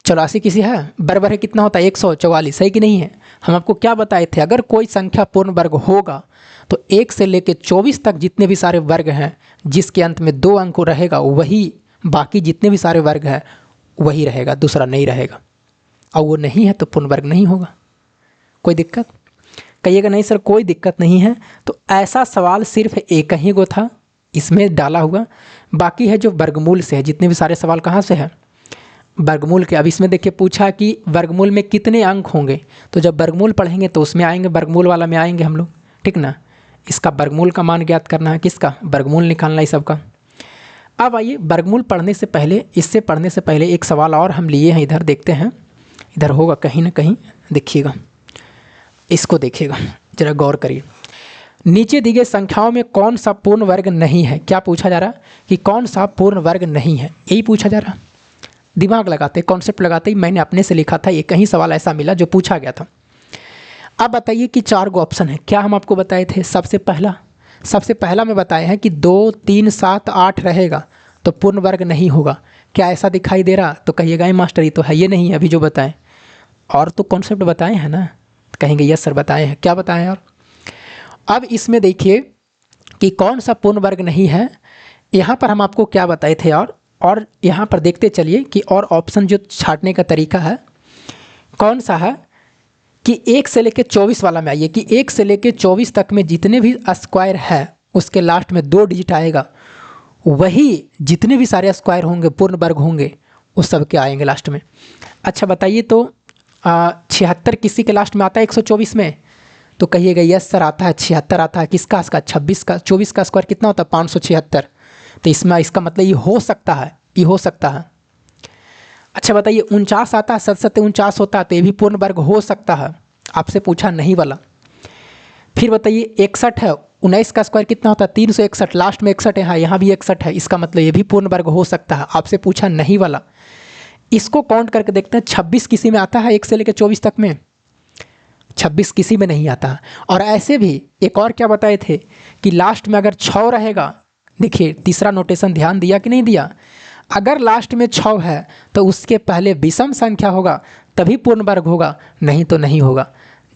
84 किसी है, बराबर है कितना होता है, 144 है कि नहीं है। हम आपको क्या बताए थे, अगर कोई संख्या पूर्ण वर्ग होगा तो 1 से लेकर 24 तक जितने भी सारे वर्ग हैं, जिसके अंत में 2 अंक रहेगा, वही बाकी जितने भी सारे वर्ग हैं वही रहेगा, दूसरा नहीं रहेगा। और वो नहीं है तो पूर्ण वर्ग नहीं होगा। कोई दिक्कत, कहिएगा नहीं सर कोई दिक्कत नहीं है। तो ऐसा सवाल सिर्फ एक ही को था इसमें डाला हुआ, बाकी है जो वर्गमूल से है, जितने भी सारे सवाल कहाँ से हैं, वर्गमूल के। अब इसमें देखिए पूछा कि वर्गमूल में कितने अंक होंगे, तो जब वर्गमूल पढ़ेंगे तो उसमें आएंगे, वर्गमूल वाला में आएंगे हम लोग, ठीक ना। इसका वर्गमूल का मान ज्ञात करना है, किसका, वर्गमूल निकालना है सबका। अब आइए वर्गमूल पढ़ने से पहले, इससे पढ़ने से पहले एक सवाल और हम लिए हैं, इधर देखते हैं, इधर होगा कहीं ना कहीं, देखिएगा इसको, देखिएगा जरा गौर करिए। नीचे दी गई संख्याओं में कौन सा पूर्ण वर्ग नहीं है। क्या पूछा जा रहा कि कौन सा पूर्ण वर्ग नहीं है, यही पूछा जा रहा। दिमाग लगाते, कॉन्सेप्ट लगाते ही मैंने अपने से लिखा था, ये कहीं सवाल ऐसा मिला जो पूछा गया था। अब बताइए कि 4 गो ऑप्शन है, क्या हम आपको बताए थे। सबसे पहला में बताए हैं कि 2, 3, 7, 8 रहेगा तो पूर्ण वर्ग नहीं होगा। क्या ऐसा दिखाई दे रहा, तो कहिएगा ये मास्टर ये तो है, ये नहीं है अभी जो बताएं, और तो कॉन्सेप्ट बताए हैं ना, कहेंगे यस सर बताए हैं। क्या बताएं और अब इसमें देखिए कि कौन सा पूर्ण वर्ग नहीं है। यहाँ पर हम आपको क्या बताए थे, और यहाँ पर देखते चलिए कि और ऑप्शन जो छांटने का तरीका है कौन सा है, कि 1 से लेकर 24 वाला में आइए, कि 1 से लेकर 24 तक में जितने भी स्क्वायर है उसके लास्ट में 2 डिजिट आएगा, वही जितने भी सारे स्क्वायर होंगे पूर्ण वर्ग होंगे उस सब के आएंगे लास्ट में। अच्छा बताइए तो 76 किसी के लास्ट में आता है 124 में, तो कहिएगा यस सर आता है, 76 आता है। किसका, इसका 26 का, 24 का स्क्वायर कितना होता है 576, तो इसमें इसका मतलब ये हो सकता है, ये हो सकता है। अच्छा बताइए 49 आता है, 7-7-49 होता है, तो ये भी पूर्ण वर्ग हो सकता है, आपसे पूछा नहीं वाला। फिर बताइए 61 है, 19 का स्क्वायर कितना होता है 361, लास्ट में 61 है, हाँ यहाँ भी 61 है, इसका मतलब ये भी पूर्ण वर्ग हो सकता है। आपसे पूछा नहीं वाला, इसको काउंट करके देखते हैं। 26 किसी में आता है 1 से लेकर 24 तक में, 26 किसी में नहीं आता। और ऐसे भी एक और क्या बताए थे कि लास्ट में अगर 6 रहेगा, देखिए तीसरा नोटेशन ध्यान दिया कि नहीं दिया, अगर लास्ट में 6 है तो उसके पहले विषम संख्या होगा तभी पूर्ण वर्ग होगा, नहीं तो नहीं होगा।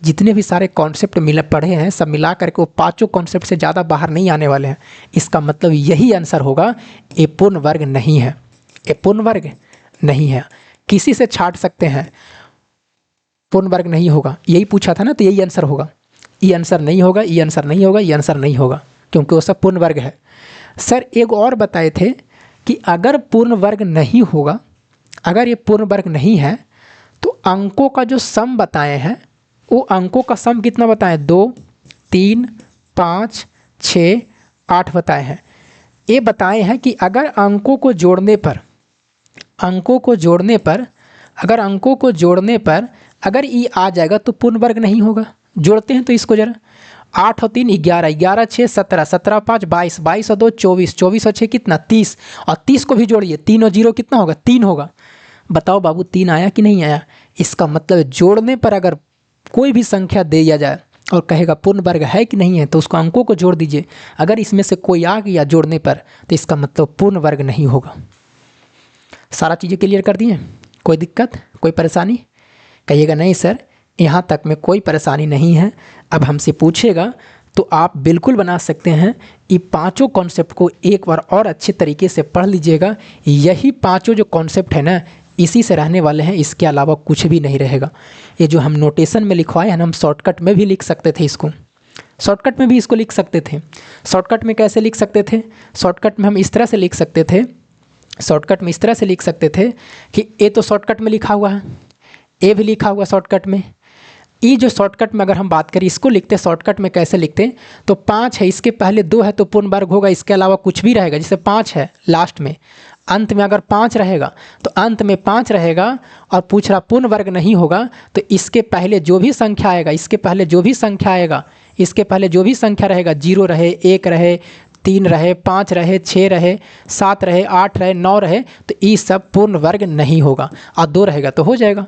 जितने भी सारे कॉन्सेप्ट पढ़े हैं सब मिला करके वो पांचों कॉन्सेप्ट से ज़्यादा बाहर नहीं आने वाले हैं। इसका मतलब यही आंसर होगा, ये पूर्ण वर्ग नहीं है, ये पूर्ण वर्ग नहीं है। किसी से छाट सकते हैं, पूर्ण वर्ग नहीं होगा, यही पूछा था ना, तो यही आंसर होगा। ये आंसर नहीं होगा, ये आंसर नहीं होगा, ये आंसर नहीं होगा, क्योंकि वो सब पूर्ण वर्ग है। सर एक और बताए थे कि अगर पूर्ण वर्ग नहीं होगा, अगर ये पूर्ण वर्ग नहीं है तो अंकों का जो सम बताए हैं वो अंकों का सम कितना बताएं, 2, 3, 5, 6, 8 बताए हैं। ये बताए हैं कि अगर अंकों को जोड़ने पर, अंकों को जोड़ने पर, अगर अंकों को जोड़ने पर अगर ई आ जाएगा तो पूर्ण वर्ग नहीं होगा। जोड़ते हैं तो इसको जरा, 8 और 3 11, 11 6 17, 17 5 22, 22 और 2 24, 24 और 6 कितना 30, और 30 को भी जोड़िए, 3 और 0 कितना होगा 3 होगा। बताओ बाबू 3 आया कि नहीं आया। इसका मतलब जोड़ने पर अगर कोई भी संख्या दे दिया जाए और कहेगा पूर्ण वर्ग है कि नहीं है, तो उसको अंकों को जोड़ दीजिए। अगर इसमें से कोई आ गया जोड़ने पर तो इसका मतलब पूर्ण वर्ग नहीं होगा। सारा चीज़ें क्लियर कर दिए, कोई दिक्कत कोई परेशानी? कहिएगा नहीं सर यहाँ तक में कोई परेशानी नहीं है। अब हमसे पूछेगा तो आप बिल्कुल बना सकते हैं। ये पांचों कॉन्सेप्ट को एक बार और अच्छे तरीके से पढ़ लीजिएगा। यही पांचों जो कॉन्सेप्ट है ना, इसी से रहने वाले हैं, इसके अलावा कुछ भी नहीं रहेगा। ये जो हम नोटेशन में लिखवाए हैं ना, हम शॉर्टकट में भी लिख सकते थे इसको, शॉर्टकट में भी इसको लिख सकते थे। शॉर्टकट में कैसे लिख सकते थे? शॉर्टकट में हम इस तरह से लिख सकते थे, शॉर्टकट में इस तरह से लिख सकते थे कि ए तो शॉर्टकट में लिखा हुआ है, ए भी लिखा हुआ शॉर्टकट में। ये जो शॉर्टकट में अगर हम बात करें, इसको लिखते शॉर्टकट में कैसे लिखते, तो 5 है, इसके पहले 2 है तो पूर्ण वर्ग होगा, इसके अलावा कुछ भी रहेगा। जैसे 5 है लास्ट में, अंत में अगर 5 रहेगा तो अंत में 5 रहेगा, और पूछ रहा पूर्ण वर्ग नहीं होगा तो इसके पहले जो भी संख्या आएगा, इसके पहले जो भी संख्या आएगा, इसके पहले जो भी संख्या रहेगा, 0 रहे, 1 रहे, 3 रहे, 5 रहे, 6 रहे, 7 रहे, 8 रहे, 9 रहे, तो ये सब पूर्ण वर्ग नहीं होगा। और 2 रहेगा तो हो जाएगा।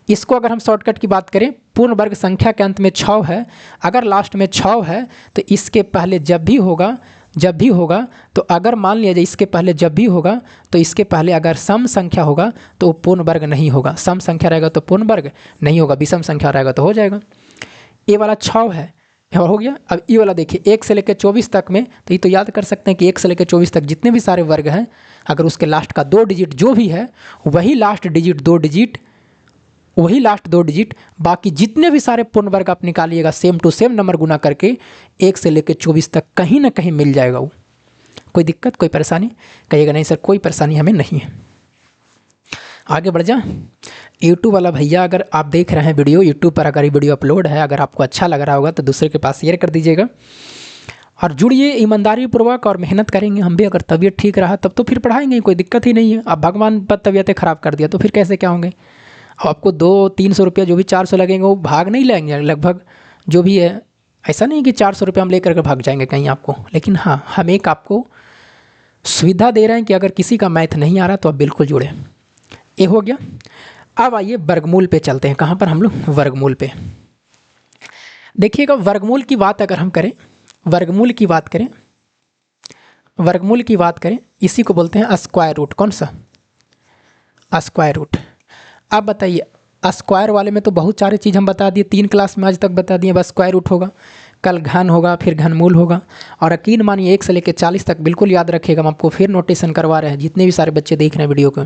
इसको अगर हम शॉर्टकट की बात करें, पूर्ण वर्ग संख्या के अंत में 6 है, अगर लास्ट में 6 है तो इसके पहले जब भी होगा तो अगर मान लिया जाए इसके पहले जब भी होगा तो इसके पहले अगर सम संख्या होगा तो वो पूर्ण वर्ग नहीं होगा। सम संख्या रहेगा तो पूर्ण वर्ग नहीं होगा, विषम संख्या रहेगा तो हो जाएगा। ये वाला 6 है और हो गया। अब ये वाला देखिए 1 से लेकर 24 तक में, तो ये तो याद कर सकते हैं कि 1 से लेकर 24 तक जितने भी सारे वर्ग हैं, अगर उसके लास्ट का 2 डिजिट जो भी है वही लास्ट डिजिट 2 डिजिट, वही लास्ट 2 डिजिट, बाकी जितने भी सारे पूर्ण वर्ग आप निकालिएगा सेम टू सेम नंबर गुना करके 1 से लेकर 24 तक कहीं ना कहीं मिल जाएगा वो। कोई दिक्कत कोई परेशानी? कहिएगा नहीं सर कोई परेशानी हमें नहीं है। आगे बढ़ जा। यूट्यूब वाला भैया अगर आप देख रहे हैं वीडियो, यूट्यूब पर अगर ये वीडियो अपलोड है, अगर आपको अच्छा लग रहा होगा तो दूसरे के पास शेयर कर दीजिएगा और जुड़िए ईमानदारी पूर्वक और मेहनत करेंगे हम भी। अगर तबीयत ठीक रहा तब तो फिर पढ़ाएंगे, कोई दिक्कत ही नहीं है। अब भगवान पर तबीयतें ख़राब कर दिया तो फिर कैसे क्या होंगे? आपको 200-300 रुपया जो भी 400 लगेंगे वो भाग नहीं लेंगे लगभग जो भी है। ऐसा नहीं कि 400 रुपया हम लेकर के भाग जाएंगे कहीं आपको, लेकिन हाँ हम एक आपको सुविधा दे रहे हैं कि अगर किसी का मैथ नहीं आ रहा तो आप बिल्कुल जुड़े। ये हो गया। अब आइए वर्गमूल पे चलते हैं। कहाँ पर हम लोग? वर्गमूल पे। देखिएगा वर्गमूल की बात अगर हम करें, वर्गमूल की बात करें, वर्गमूल की बात करें, इसी को बोलते हैं स्क्वायर रूट। कौन सा? Square root. अब बताइए स्क्वायर वाले में तो बहुत सारी चीज़ हम बता दिए, 3 क्लास में आज तक बता दिए। बस स्क्वायर रूट होगा, कल घन होगा, फिर घनमूल होगा। और यकीन मानिए 1 से लेकर 40 तक बिल्कुल याद रखिएगा। हम आपको फिर नोटेशन करवा रहे हैं, जितने भी सारे बच्चे देख रहे हैं वीडियो को,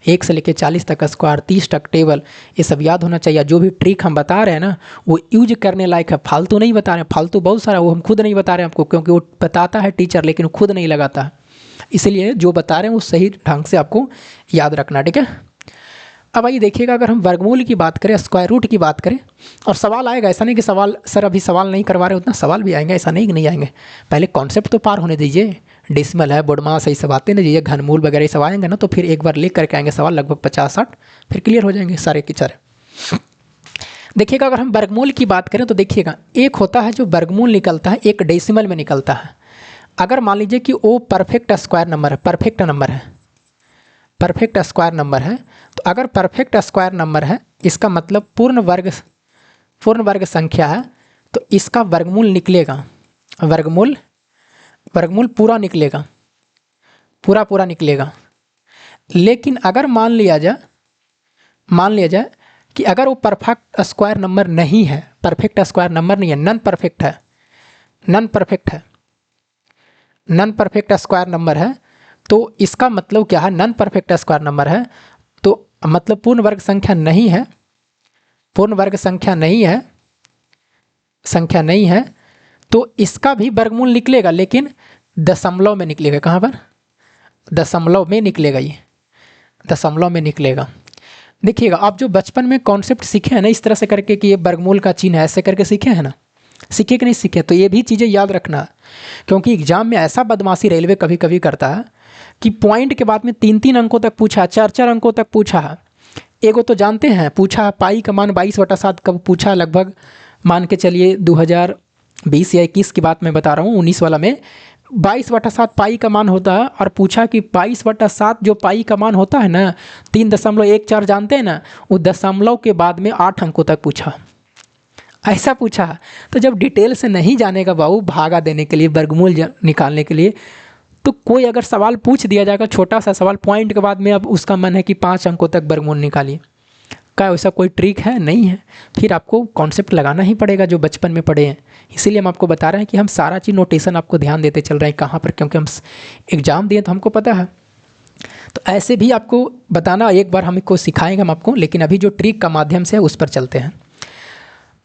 1 से लेकर 40 तक स्क्वायर, 30 तक टेबल, ये सब याद होना चाहिए। जो भी ट्रिक हम बता रहे हैं ना वो यूज करने लायक है, फालतू नहीं बता रहे हैं। फालतू बहुत सारा वो हम खुद नहीं बता रहे हैं आपको, क्योंकि वो बताता है टीचर लेकिन खुद नहीं लगाता है। इसलिए जो बता रहे हैं वो सही ढंग से आपको याद रखना, ठीक है। अब आइए देखिएगा, अगर हम वर्गमूल की बात करें, स्क्वायर रूट की बात करें, और सवाल आएगा, ऐसा नहीं कि सवाल सर अभी सवाल नहीं करवा रहे, उतना सवाल भी आएंगे, ऐसा नहीं कि नहीं आएंगे। पहले कॉन्सेप्ट तो पार होने दीजिए। डेसिमल है, बोडमास है, सब आते ना दीजिए, घनमूल वगैरह ये सब आएंगे ना, तो फिर एक बार लिख करके आएंगे सवाल लगभग 50-60, फिर क्लियर हो जाएंगे सारे के सारे। देखिएगा अगर हम वर्गमूल की बात करें तो देखिएगा एक होता है जो वर्गमूल निकलता है, एक डेसिमल में निकलता है। अगर मान लीजिए कि वो परफेक्ट स्क्वायर नंबर है, परफेक्ट स्क्वायर नंबर है, तो अगर परफेक्ट स्क्वायर नंबर है इसका मतलब पूर्ण वर्ग संख्या है, तो इसका वर्गमूल निकलेगा, वर्गमूल पूरा निकलेगा, पूरा निकलेगा। लेकिन अगर मान लिया जाए कि अगर वो परफेक्ट स्क्वायर नंबर नहीं है, परफेक्ट स्क्वायर नंबर नहीं है, नॉन परफेक्ट स्क्वायर नंबर है, तो इसका मतलब क्या है, नॉन परफेक्ट स्क्वायर नंबर है तो मतलब पूर्ण वर्ग संख्या नहीं है, तो इसका भी वर्गमूल निकलेगा, लेकिन दशमलव में निकलेगा। कहाँ पर? दशमलव में निकलेगा, ये दशमलव में निकलेगा। देखिएगा आप जो बचपन में कॉन्सेप्ट सीखे हैं ना, इस तरह से करके कि ये वर्गमूल का चिन्ह है, ऐसे करके सीखे हैं ना, सीखे कि नहीं सीखे? तो ये भी चीज़ें याद रखना, क्योंकि एग्जाम में ऐसा बदमाशी रेलवे कभी कभी करता है कि पॉइंट के बाद में 3-3 अंकों तक पूछा, 4-4 अंकों तक पूछा है। एगो तो जानते हैं पूछा पाई का मान 22/7 कब पूछा, लगभग मान के चलिए 2020 या 21 की बात मैं बता रहा हूँ, 19 वाला में 22/7 पाई का मान होता है, और पूछा कि 22/7 जो पाई का मान होता है ना, 3.14 जानते हैं ना, वो दशमलव के बाद में 8 अंकों तक पूछा, ऐसा पूछा। तो जब डिटेल से नहीं जानेगा बाबू भागा देने के लिए, वर्गमूल निकालने के लिए, तो कोई अगर सवाल पूछ दिया जाएगा छोटा सा सवाल पॉइंट के बाद में, अब उसका मन है कि 5 अंकों तक वर्गमूल निकालिए, क्या वैसा कोई ट्रिक है? नहीं है। फिर आपको कॉन्सेप्ट लगाना ही पड़ेगा जो बचपन में पढ़े हैं। इसीलिए हम आपको बता रहे हैं कि हम सारा चीज़ नोटेशन आपको ध्यान देते चल रहे हैं कहाँ पर, क्योंकि हम एग्ज़ाम दिए तो हमको पता है। तो ऐसे भी आपको बताना, एक बार हमको सिखाएंगे हम आपको, लेकिन अभी जो ट्रिक का माध्यम से है उस पर चलते हैं।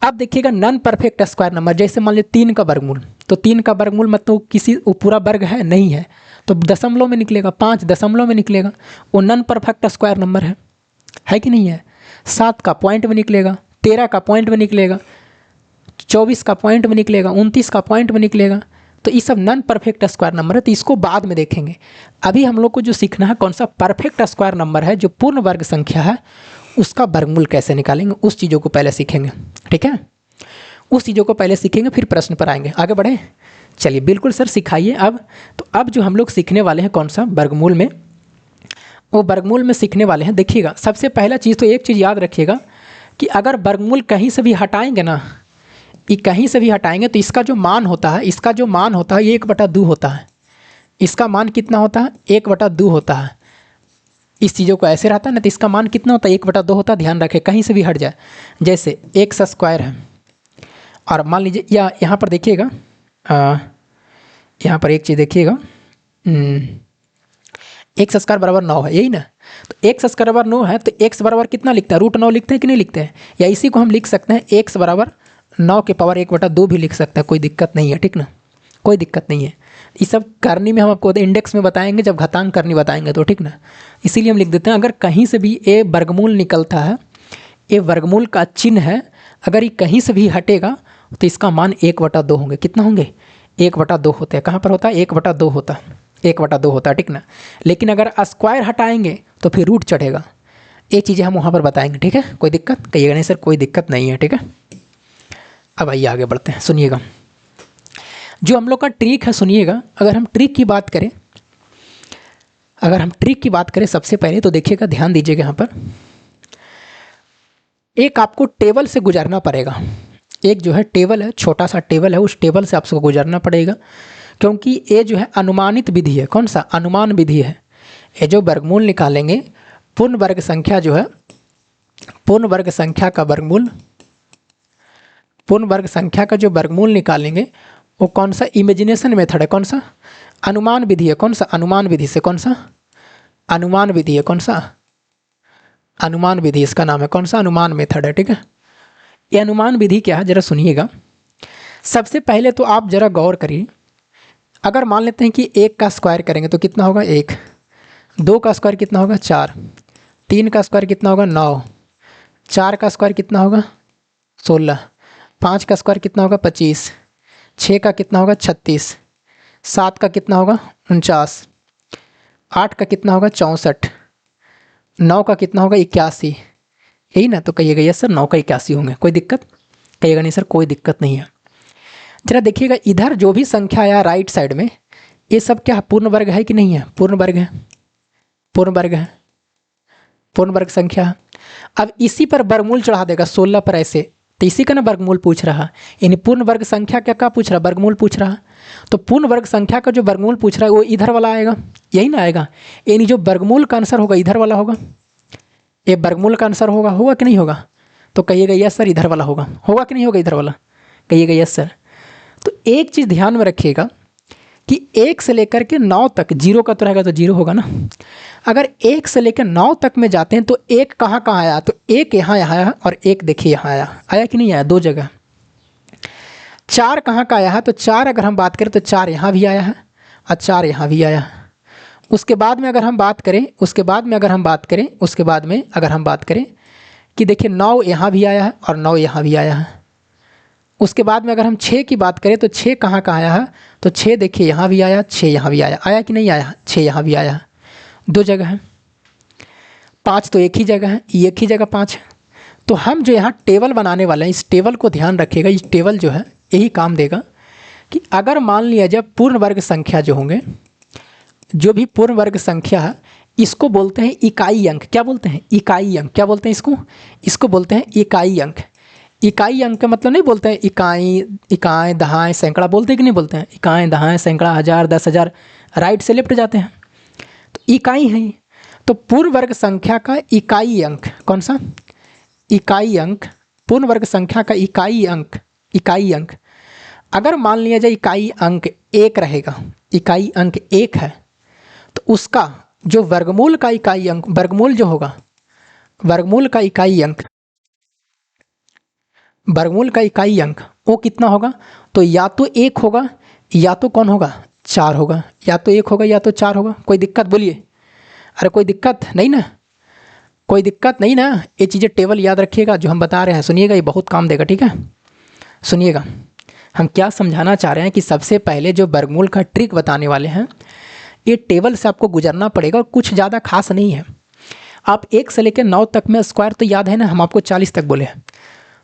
अब देखिएगा नॉन परफेक्ट स्क्वायर नंबर, जैसे मान लीजिए 3 का वर्गमूल, तो 3 का वर्गमूल मतलब किसी पूरा वर्ग है नहीं है, तो दशमलव में निकलेगा, 5 दशमलव में निकलेगा, वो नॉन परफेक्ट स्क्वायर नंबर है कि नहीं है? 7 का पॉइंट में निकलेगा, 13 का पॉइंट में निकलेगा, 24 का पॉइंट में निकलेगा, 29 का पॉइंट में निकलेगा। तो ये सब नॉन परफेक्ट स्क्वायर नंबर है, तो इसको बाद में देखेंगे। अभी हम लोग को जो सीखना है कौन सा परफेक्ट स्क्वायर नंबर है, जो पूर्ण वर्ग संख्या है, उसका वर्गमूल कैसे निकालेंगे, उस चीज़ों को पहले सीखेंगे। ठीक है, उस चीज़ों को पहले सीखेंगे, फिर प्रश्न पर आएंगे। आगे बढ़े, चलिए बिल्कुल सर सिखाइए। अब जो हम लोग सीखने वाले हैं कौन सा वर्गमूल में, वो वर्गमूल में सीखने वाले हैं। देखिएगा सबसे पहला चीज़ तो एक चीज़ याद रखिएगा कि अगर वर्गमूल कहीं से भी हटाएंगे ना, ये कहीं से भी हटाएंगे तो इसका जो मान होता है, ये 1/2 होता है। इसका मान कितना होता है? 1/2 होता है। इस चीज़ों को ऐसे रहता है ना, तो इसका मान कितना होता है? 1/2 होता है। ध्यान रखें कहीं से भी हट जाए, जैसे एक्स स्क्वायर है, और मान लीजिए या यहाँ पर देखिएगा, यहाँ पर एक चीज़ देखिएगा, एक्स स्क्वायर बराबर 9 है, यही ना? तो एक्स स्क्वायर बराबर 9 है, तो एक्स बराबर कितना लिखता है? √9 लिखते हैं कि नहीं लिखते हैं? या इसी को हम लिख सकते हैं एक्स बराबर 9 के पावर 1/2 भी लिख सकते हैं, कोई दिक्कत नहीं है। ठीक ना, कोई दिक्कत नहीं है। ये सब करनी में हम आपको इंडेक्स में बताएंगे, जब घातांक करनी बताएंगे तो। ठीक ना, इसीलिए हम लिख देते हैं अगर कहीं से भी ए वर्गमूल निकलता है, ये वर्गमूल का चिन्ह है, अगर ये कहीं से भी हटेगा तो इसका मान 1/2 होंगे। कितना होंगे? 1/2 होते हैं। कहाँ पर होता है? 1/2 होता है, 1/2 होता है। ठीक ना, लेकिन अगर स्क्वायर हटाएंगे तो फिर रूट चढ़ेगा। ये चीज़ें हम वहाँ पर बताएंगे। ठीक है, कोई दिक्कत? कहिएगा नहीं सर कोई दिक्कत नहीं है। ठीक है, अब आइए आगे बढ़ते हैं। सुनिएगा जो हम लोग का ट्रिक है, सुनिएगा। अगर हम ट्रिक की बात करें सबसे पहले तो देखिएगा, ध्यान दीजिएगा, यहाँ पर एक आपको टेबल से गुजरना पड़ेगा। एक जो है टेबल है, छोटा सा टेबल है, उस टेबल से आपको गुजरना पड़ेगा, क्योंकि ये जो है अनुमानित विधि है। कौन सा? अनुमान विधि है। ये जो वर्गमूल निकालेंगे, पूर्ण वर्ग संख्या जो है, पूर्ण वर्ग संख्या का जो वर्गमूल निकालेंगे वो कौन सा? इमेजिनेशन मेथड है। कौन सा? अनुमान विधि है। कौन सा? अनुमान विधि से। कौन सा? अनुमान विधि है। कौन सा? अनुमान विधि इसका नाम है। कौन सा? अनुमान मेथड है। ठीक है, ये अनुमान विधि क्या है जरा सुनिएगा। सबसे पहले तो आप जरा गौर करिए, अगर मान लेते हैं कि 1 का स्क्वायर करेंगे तो कितना होगा? 1। 2 का स्क्वायर कितना होगा? 4। 3 का स्क्वायर कितना होगा? 9। 4 का स्क्वायर कितना होगा? 16। 5 का स्क्वायर कितना होगा? 25। 6 का कितना होगा? 36। 7 का कितना होगा? 49। 8 का कितना होगा? 64। 9 का कितना होगा? 81। यही ना, तो कहिएगा यस सर 9 का 81 होंगे। कोई दिक्कत? कहिएगा नहीं सर कोई दिक्कत नहीं है। जरा देखिएगा इधर जो भी संख्या आया राइट साइड में, ये सब क्या पूर्ण वर्ग है कि नहीं है? पूर्ण वर्ग है, पूर्ण वर्ग है, पूर्ण वर्ग संख्या है। अब इसी पर वर्गमूल चढ़ा देगा 16 पर ऐसे, तो इसी का ना वर्गमूल पूछ रहा, यानी पूर्ण वर्ग संख्या क्या पूछ रहा? वर्गमूल पूछ रहा। तो पूर्ण वर्ग संख्या का जो वर्गमूल पूछ रहा है वो इधर वाला आएगा, यही ना आएगा, यानी जो वर्गमूल का आंसर होगा इधर वाला होगा। ये वर्गमूल का आंसर होगा कि नहीं होगा? तो कहिएगा यस सर इधर वाला होगा कि नहीं होगा इधर वाला? कहिएगा यस सर। तो एक चीज़ ध्यान में रखिएगा कि 1 से लेकर के 9 तक, 0 का तो रहेगा तो 0 होगा ना। अगर 1 से लेकर 9 तक में जाते हैं तो 1 कहाँ आया? तो 1 यहाँ आया और 1 देखिए यहाँ आया कि नहीं आया? 2 जगह। 4 कहाँ का आया है? तो 4 अगर हम बात करें तो 4 यहाँ भी आया है और 4 यहाँ भी आया है। उसके बाद में अगर हम बात करें कि देखिए 9 यहाँ भी आया है और 9 यहाँ भी आया है। उसके बाद में अगर हम 6 की बात करें तो 6 कहाँ का आया है? तो 6 देखिए यहाँ भी आया, 6 यहाँ भी आया कि नहीं आया? 6 यहाँ भी आया, 2 जगह है। 5 तो एक ही जगह है, एक ही जगह 5 है। तो हम जो यहाँ टेबल बनाने वाले हैं, इस टेबल को ध्यान रखिएगा। इस टेबल जो है यही काम देगा कि अगर मान लिया जाए पूर्ण वर्ग संख्या जो होंगे, जो भी पूर्ण वर्ग संख्या है, इसको बोलते हैं इकाई अंक। क्या बोलते हैं? इकाई अंक। क्या बोलते हैं इसको? इसको बोलते हैं इकाई अंक। इकाई अंक का मतलब नहीं बोलते हैं इकाई दहाई सैकड़ा, बोलते हैं कि नहीं बोलते हैं? इकाई दहाई सैकड़ा हज़ार 10,000 राइट से लेफ्ट जाते हैं, तो इकाई है। तो पूर्ण वर्ग संख्या का इकाई अंक कौन सा? इकाई अंक। पूर्ण वर्ग संख्या का इकाई अंक अगर मान लिया जाए इकाई अंक 1 रहेगा, इकाई अंक 1 है, तो उसका जो वर्गमूल का इकाई अंक, वर्गमूल जो होगा, वर्गमूल का इकाई अंक वो कितना होगा? तो या तो 1 होगा या तो कौन होगा? 4 होगा। या तो 1 होगा या तो 4 होगा। कोई दिक्कत बोलिए? अरे कोई दिक्कत नहीं ना? कोई दिक्कत नहीं ना? ये चीज़ें टेबल याद रखिएगा जो हम बता रहे हैं, सुनिएगा, ये बहुत काम देगा। ठीक है, सुनिएगा हम क्या समझाना चाह रहे हैं कि सबसे पहले जो वर्गमूल का ट्रिक बताने वाले हैं, ये टेबल से आपको गुजरना पड़ेगा और कुछ ज़्यादा खास नहीं है। आप 1 से लेकर 9 तक में स्क्वायर तो याद है ना, हम आपको 40 तक बोले हैं।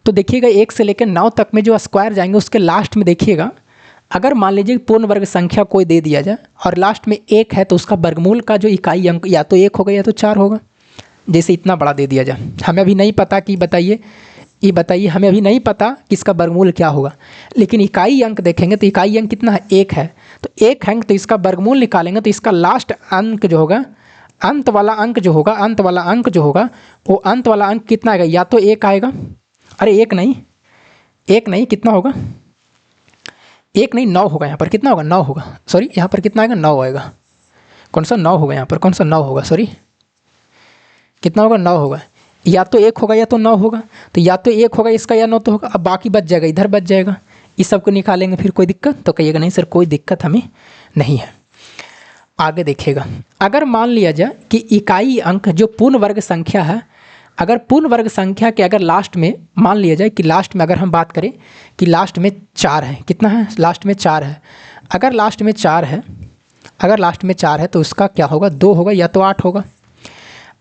तो देखिएगा 1 से लेकर 9 तक में जो स्क्वायर जाएंगे उसके लास्ट में देखिएगा, अगर मान लीजिए पूर्ण वर्ग संख्या कोई दे दिया जाए और लास्ट में 1 है, तो उसका वर्गमूल का जो इकाई अंक या तो 1 होगा या तो 4 होगा। जैसे इतना बड़ा दे दिया जाए, हमें अभी नहीं पता कि बताइए हमें अभी नहीं पता कि इसका वर्गमूल क्या होगा, लेकिन इकाई अंक देखेंगे तो इकाई अंक कितना है? 1 है। तो 1 अंक, तो इसका वर्गमूल निकालेंगे तो इसका लास्ट अंक जो होगा, अंत वाला अंक जो होगा वो अंत वाला अंक कितना आएगा? या तो 1 आएगा, अरे 1 नहीं कितना होगा? 1 नहीं 9 होगा। यहाँ पर कितना होगा? 9 होगा। सॉरी, यहाँ पर कितना आएगा? 9 आएगा। कौन सा 9 होगा? यहाँ पर कौन सा 9 होगा? सॉरी, कितना होगा? 9 होगा। या तो 1 होगा या तो 9 होगा। तो या तो 1 होगा इसका या 9 तो होगा। अब बाकी बच जाएगा, इधर बच जाएगा। इस सब को निकालेंगे फिर कोई दिक्कत? तो कहिएगा नहीं सर कोई दिक्कत हमें नहीं है। आगे देखिएगा, अगर मान लिया जाए कि इकाई अंक जो पूर्ण वर्ग संख्या है, अगर पूर्ण वर्ग संख्या के अगर लास्ट में मान लिया जाए कि लास्ट में अगर हम बात करें कि लास्ट में 4 है, कितना है? लास्ट में 4 है। अगर लास्ट में 4 है तो उसका क्या होगा? 2 होगा या तो 8 होगा।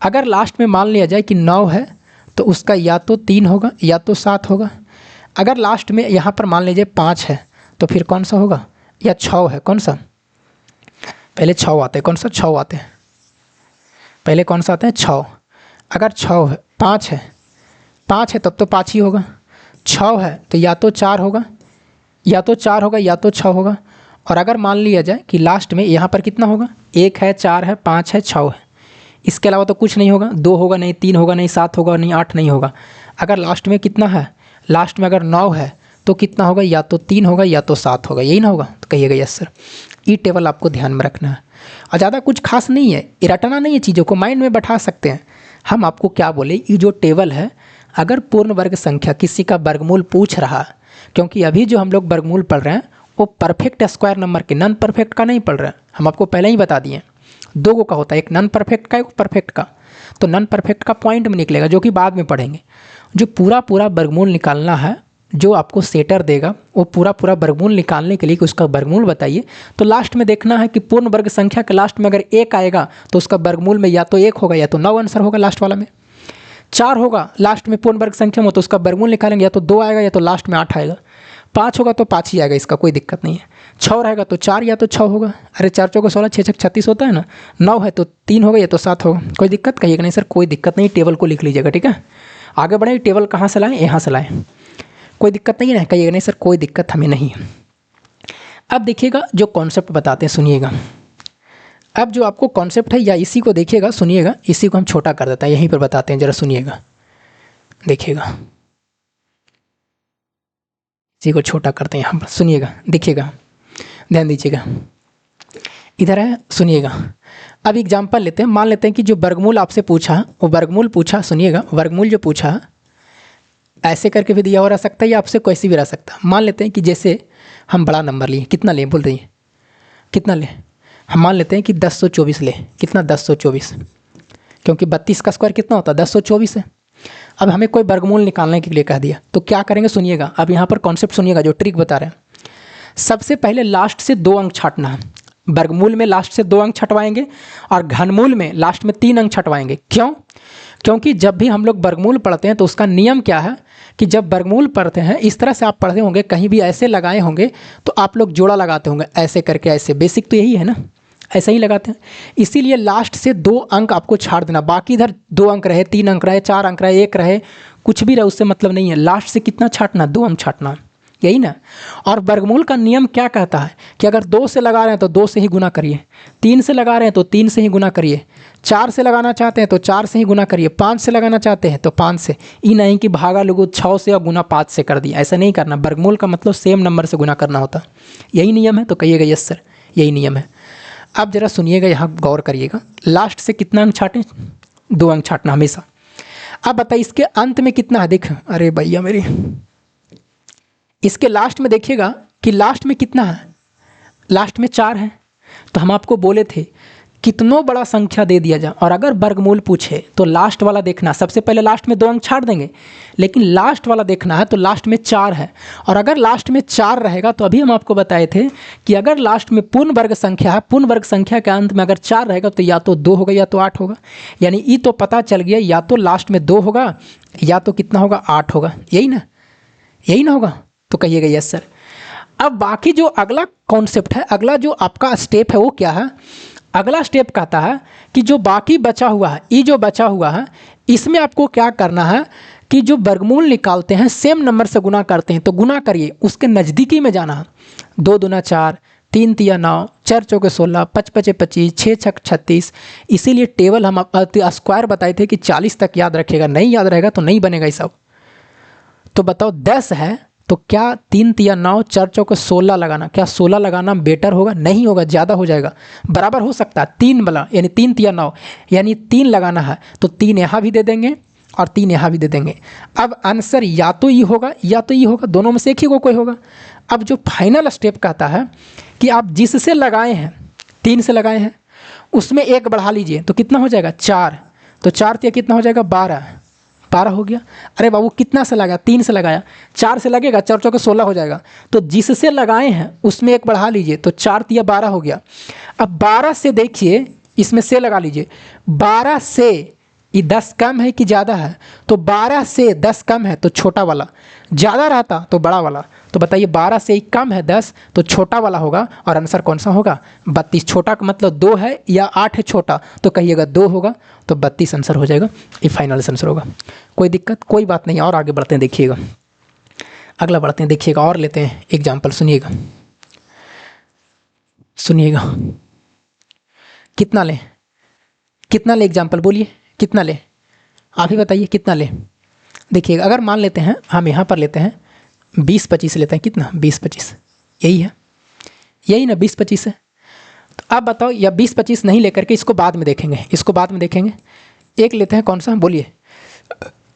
अगर लास्ट में मान लिया जाए कि 9 है तो उसका या तो 3 होगा या तो 7 होगा। अगर लास्ट में यहाँ पर मान लीजिए 5 है तो फिर कौन सा होगा? या 6 है। कौन सा? पहले 6 आते हैं। कौन सा? 6 आते हैं। पहले कौन सा आते हैं? 6। अगर 6 है, 5 है तब तो 5 ही होगा। 6 है तो या तो 4 होगा या तो 6 होगा। और अगर मान लिया जाए कि लास्ट में यहाँ पर कितना होगा? 1 है, 4 है, 5 है, 6 है, इसके अलावा तो कुछ नहीं होगा। 2 होगा नहीं, 3 होगा नहीं, 7 होगा नहीं, 8 नहीं होगा। अगर लास्ट में कितना है? लास्ट में अगर 9 है तो कितना होगा? या तो 3 होगा या तो 7 होगा। यही ना होगा? तो कहिएगा यस सर। ये टेबल आपको ध्यान में रखना है और ज़्यादा कुछ खास नहीं है, ये रटना नहीं है, चीज़ों को माइंड में बैठा सकते हैं। हम आपको क्या बोले, ये जो टेबल है, अगर पूर्ण वर्ग संख्या किसी का वर्गमूल पूछ रहा, क्योंकि अभी जो हम लोग वर्गमूल पढ़ रहे हैं वो परफेक्ट स्क्वायर नंबर के, नॉन परफेक्ट का नहीं पढ़ रहे हैं। हम आपको पहले ही बता दिए 2 का होता है, एक नॉन परफेक्ट का, एक परफेक्ट का। तो नॉन परफेक्ट का पॉइंट में निकलेगा जो कि बाद में पढ़ेंगे। जो पूरा वर्गमूल निकालना है, जो आपको सेटर देगा, वो पूरा वर्गमूल निकालने के लिए कि उसका वर्गमूल बताइए, तो लास्ट में देखना है कि पूर्ण वर्ग संख्या के लास्ट में अगर 1 आएगा तो उसका वर्गमूल में या तो 1 होगा या तो 9 आंसर होगा लास्ट वाला में। 4 होगा लास्ट में पूर्ण वर्ग संख्या में, तो उसका वर्गमूल निकालेंगे, या तो 2 आएगा या तो लास्ट में 8 आएगा। 5 होगा तो 5 ही आएगा, इसका कोई दिक्कत नहीं है। 6 रहेगा तो 4 या तो 6 होगा, अरे 4 चौके 16, 6 छक 36 होता है ना। 9 है तो 3 होगा या तो 7 होगा। कोई दिक्कत कहिएगा नहीं सर, कोई दिक्कत नहीं, टेबल को लिख लीजिएगा, ठीक है। आगे बढ़े, टेबल कहाँ से लाएँ, यहाँ से लाएँ, कोई दिक्कत नहीं है, कहिएगा नहीं सर कोई दिक्कत हमें नहीं है। अब देखिएगा जो कॉन्सेप्ट बताते हैं, सुनिएगा। अब जो आपको कॉन्सेप्ट है या इसी को देखिएगा, सुनिएगा, इसी को हम छोटा कर देते हैं, यहीं पर बताते हैं, जरा सुनिएगा, देखिएगा, इसी को छोटा करते हैं यहाँ पर, सुनिएगा, देखिएगा, ध्यान दीजिएगा, इधर है, सुनिएगा। अब एग्जाम्पल लेते हैं, मान लेते हैं कि जो वर्गमूल आपसे पूछा, वो वर्गमूल पूछा, सुनिएगा, वर्गमूल जो पूछा ऐसे करके भी दिया हो रह सकता है या आपसे कैसे भी रह सकता है। मान लेते हैं कि जैसे हम बड़ा नंबर लिए, कितना लें बोल रही है, कितना लें, हम मान लेते हैं कि 1024 ले, कितना 1024, क्योंकि 32 का स्क्वायर कितना होता है 1024 है। अब हमें कोई वर्गमूल निकालने के लिए कह दिया, तो क्या करेंगे, सुनिएगा। अब यहाँ पर कॉन्सेप्ट सुनिएगा, जो ट्रिक बता रहे हैं। सबसे पहले लास्ट से 2 अंक छांटना है। वर्गमूल में लास्ट से 2 अंक छटवाएंगे और घनमूल में लास्ट में 3 अंक छटवाएंगे। क्यों? क्योंकि जब भी हम लोग वर्गमूल पढ़ते हैं तो उसका नियम क्या है कि जब वर्गमूल पढ़ते हैं, इस तरह से आप पढ़ते होंगे, कहीं भी ऐसे लगाए होंगे तो आप लोग जोड़ा लगाते होंगे, ऐसे करके, ऐसे, बेसिक तो यही है ना, ऐसा ही लगाते हैं। इसीलिए लास्ट से 2 अंक आपको छाड़ देना, बाकी इधर 2 अंक रहे, 3 अंक रहे, 4 अंक रहे, 1 रहे, कुछ भी रहे, उससे मतलब नहीं है। लास्ट से कितना छाटना, 2 अंक छाटना, यही ना। और वर्गमूल का नियम क्या कहता है कि अगर 2 से लगा रहे हैं तो 2 से ही गुना करिए, 3 से लगा रहे हैं तो 3 से ही गुना करिए, 4 से लगाना चाहते हैं तो 4 से ही गुना करिए, 5 से लगाना चाहते हैं तो 5 से। ये नहीं कि भागा लोगों 6 से और गुना 5 से कर दिया, ऐसा नहीं करना। वर्गमूल का मतलब सेम नंबर से गुना करना होता, यही नियम है। तो कहिएगा यस सर, यही नियम है। अब जरा सुनिएगा, यहाँ गौर करिएगा, लास्ट से कितना अंक छाटें, 2 अंक छाटना हमेशा। अब बताइए इसके अंत में कितना है, देख, अरे भैया मेरी, इसके लास्ट में देखिएगा कि लास्ट में कितना है, लास्ट में 4 है। तो हम आपको बोले थे कितनों बड़ा संख्या दे दिया जाए, और अगर वर्गमूल पूछे तो लास्ट वाला देखना। सबसे पहले लास्ट में 2 अंक छाड़ देंगे, लेकिन लास्ट वाला देखना है, तो लास्ट में 4 है। और अगर लास्ट में 4 रहेगा तो अभी हम आपको बताए थे कि अगर लास्ट में पूर्ण वर्ग संख्या है, पूर्ण वर्ग संख्या के अंत में अगर 4 रहेगा तो या तो 2 होगा या तो 8 होगा। यानी ये तो पता चल गया, या तो लास्ट में 2 होगा या तो कितना होगा, 8 होगा, यही ना, यही ना होगा। तो कहिएगा यस सर। अब बाकी जो अगला कॉन्सेप्ट है, अगला जो आपका स्टेप है वो क्या है, अगला स्टेप कहता है कि जो बाकी बचा हुआ है, ये जो बचा हुआ है, इसमें आपको क्या करना है कि जो वर्गमूल निकालते हैं सेम नंबर से गुना करते हैं, तो गुना करिए, उसके नज़दीकी में जाना है। 2 दूना 4, 3 तिया 9, 4 चौके 16, 5 पचे 25, 6 छक 36। इसीलिए टेबल हम स्क्वायर बताए थे कि 40 तक याद रखिएगा, नहीं याद रहेगा तो नहीं बनेगा ये सब। तो बताओ 10 है तो क्या 3 तिया 9, 4 चौके 16 लगाना, क्या 16 लगाना बेटर होगा? नहीं होगा, ज़्यादा हो जाएगा। बराबर हो सकता है 3 वाला, यानी 3 तिया 9, यानी 3 लगाना है तो 3 यहाँ भी दे देंगे और 3 यहाँ भी दे देंगे। अब आंसर या तो ये होगा या तो ये होगा, दोनों में से एक ही को कोई होगा। अब जो फाइनल स्टेप कहता है कि आप जिससे लगाए हैं, 3 से लगाए हैं, उसमें 1 बढ़ा लीजिए तो कितना हो जाएगा, 4। तो 4 तिया कितना हो जाएगा, 12 हो गया। अरे बाबू कितना से लगाया, 3 से लगाया, 4 से लगेगा, 4 चौके 16 हो जाएगा। तो जिससे लगाए हैं उसमें 1 बढ़ा लीजिए तो 4 तिया 12 हो गया। अब 12 से देखिए, इसमें से लगा लीजिए, 12 से ये 10 कम है कि ज़्यादा है, तो 12 से 10 कम है तो छोटा वाला, ज़्यादा रहता तो बड़ा वाला। तो बताइए 12 से कम है 10 तो छोटा वाला होगा, और आंसर कौन सा होगा, 32। छोटा का मतलब 2 है या 8 है छोटा, तो कहिएगा 2 होगा, तो 32 आंसर हो जाएगा, ये फाइनल आंसर होगा। कोई दिक्कत, कोई बात नहीं। और आगे बढ़ते हैं, देखिएगा, अगला बढ़ते हैं, देखिएगा, और लेते हैं एग्जाम्पल, सुनिएगा, सुनिएगा, कितना लें, कितना ले, एग्जाम्पल बोलिए, कितना ले, आप ही बताइए कितना ले। देखिएगा, अगर मान लेते हैं, हम यहाँ पर लेते हैं 20-25 लेते हैं, कितना, 20-25, यही है, यही ना, 20-25 है। तो अब बताओ, या 20-25 नहीं लेकर के इसको बाद में देखेंगे, इसको बाद में देखेंगे। एक लेते हैं, कौन सा, बोलिए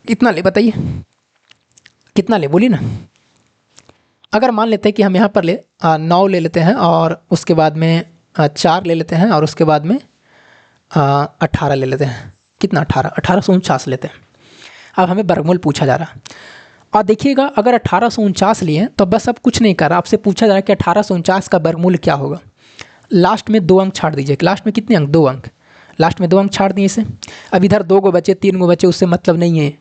कितना ले, बताइए कितना ले, बोलिए ना। अगर मान लेते हैं कि हम यहाँ पर 9 ले लेते हैं, और उसके बाद में 4 ले लेते हैं, और उसके बाद में 18 ले लेते हैं, कितना, 1849 लेते हैं। अब हमें वर्गमूल पूछा जा रहा है, और देखिएगा अगर 1849 लिए तो बस अब कुछ नहीं कर रहा, आपसे पूछा जा रहा है कि 1849 का वर्गमूल क्या होगा। लास्ट में 2 अंक छाड़ दीजिए, लास्ट में कितने अंक, 2 अंक, लास्ट में 2 अंक छाट दिए इसे। अब इधर 2 गो बचे, 3 गो बचे, उससे मतलब नहीं है,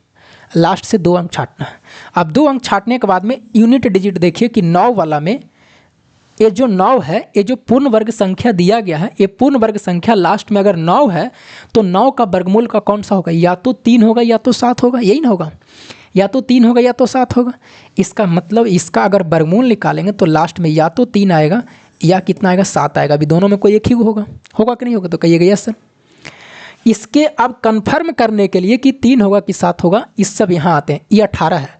लास्ट से 2 अंक छाटना है। अब 2 अंक छाटने के बाद में यूनिट डिजिट देखिए कि 9 वाला में ये जो 9 है, ये जो पूर्ण वर्ग संख्या दिया गया है, ये पूर्ण वर्ग संख्या लास्ट में अगर 9 है तो 9 का वर्गमूल का कौन सा होगा, या तो 3 होगा या तो 7 होगा, यही ना होगा, या तो 3 होगा या तो 7 होगा। इसका मतलब इसका अगर वर्गमूल निकालेंगे तो लास्ट में या तो 3 आएगा या कितना आएगा, 7 आएगा। अभी दोनों में कोई एक ही होगा, होगा कि नहीं होगा, तो कहिएगा यस सर। इसके अब कंफर्म करने के लिए कि 3 होगा कि 7 होगा, इस सब यहाँ आते हैं। ये 18 है,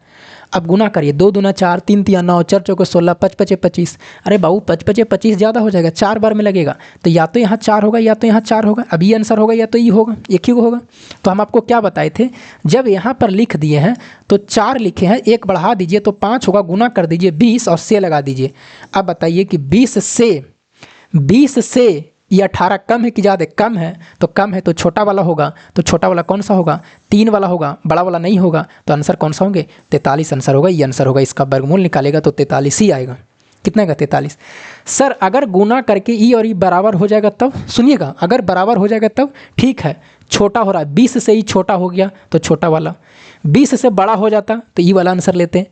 अब गुना करिए, 2 दूना 4, 3 तिया 9, 4 चौके 16, 5 पचे 25। अरे बाबू 5 पचे 25 ज़्यादा हो जाएगा, 4 बार में लगेगा, तो या तो यहाँ 4 होगा या तो यहाँ 4 होगा। अब ये आंसर होगा या तो ये होगा, एक ही होगा। तो हम आपको क्या बताए थे, जब यहाँ पर लिख दिए हैं तो 4 लिखे हैं, 1 बढ़ा दीजिए तो 5 होगा, गुना कर दीजिए 20 और से लगा दीजिए। अब बताइए कि 20 से ये 18 कम है कि ज़्यादा, कम है, तो कम है तो छोटा वाला होगा, तो छोटा वाला कौन सा होगा, 3 वाला होगा, बड़ा वाला नहीं होगा, तो आंसर कौन सा होंगे, 43 आंसर होगा, ये आंसर होगा। इसका वर्गमूल निकालेगा तो 43 ही आएगा। कितना का 43। सर अगर गुना करके ई और ई बराबर हो जाएगा तब, सुनिएगा, अगर बराबर हो जाएगा तब ठीक है, छोटा हो रहा है, 20 से ही छोटा हो गया तो छोटा वाला, 20 से बड़ा हो जाता तो ई वाला आंसर लेते हैं,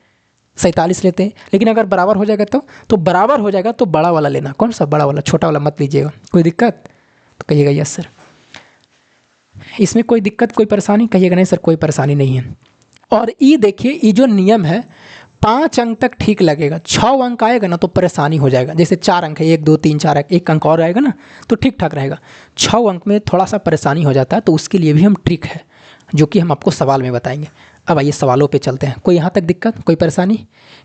47 लेते हैं। लेकिन अगर बराबर हो जाएगा तो बराबर हो जाएगा तो बड़ा वाला लेना। कौन सा बड़ा वाला, छोटा वाला मत लीजिएगा। कोई दिक्कत तो कहिएगा यस सर। इसमें कोई दिक्कत कोई परेशानी, कहिएगा नहीं सर कोई परेशानी नहीं है। और ई देखिए, ये जो नियम है 5 अंक तक ठीक लगेगा, 6 अंक आएगा ना तो परेशानी हो जाएगा। जैसे 4 अंक है, 1 2 3 4 1 अंक और आएगा ना तो ठीक ठाक रहेगा। 6 अंक में थोड़ा सा परेशानी हो जाता है, तो उसके लिए भी हम ट्रिक है जो कि हम आपको सवाल में बताएंगे। अब आइए सवालों पे चलते हैं। कोई यहाँ तक दिक्कत कोई परेशानी,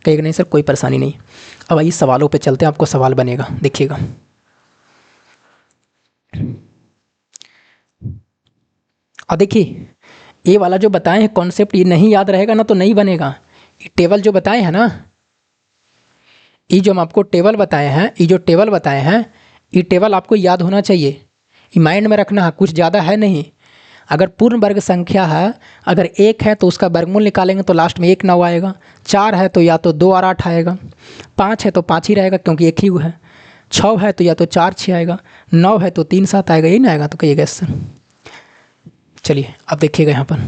कहिएगा नहीं सर कोई परेशानी नहीं। अब आइए सवालों पे चलते हैं, आपको सवाल बनेगा, देखिएगा। और देखिए ये वाला जो बताए हैं कॉन्सेप्ट, ये नहीं याद रहेगा ना तो नहीं बनेगा। ये टेबल जो बताए हैं ना, ये जो हम आपको टेबल बताए हैं, ये जो टेबल बताए हैं, ये टेबल आपको याद होना चाहिए, ये माइंड में रखना है, कुछ ज़्यादा है नहीं। अगर पूर्ण वर्ग संख्या है, अगर 1 है तो उसका वर्गमूल निकालेंगे तो लास्ट में 1 9 आएगा, 4 है तो या तो 2 और 8 आएगा, 5 है तो 5 ही रहेगा क्योंकि एक ही है, 6 है तो या तो 4 6 आएगा, 9 है तो 3 7 आएगा, यही ना आएगा, तो कहिएगा सर। चलिए अब देखिएगा यहाँ पर,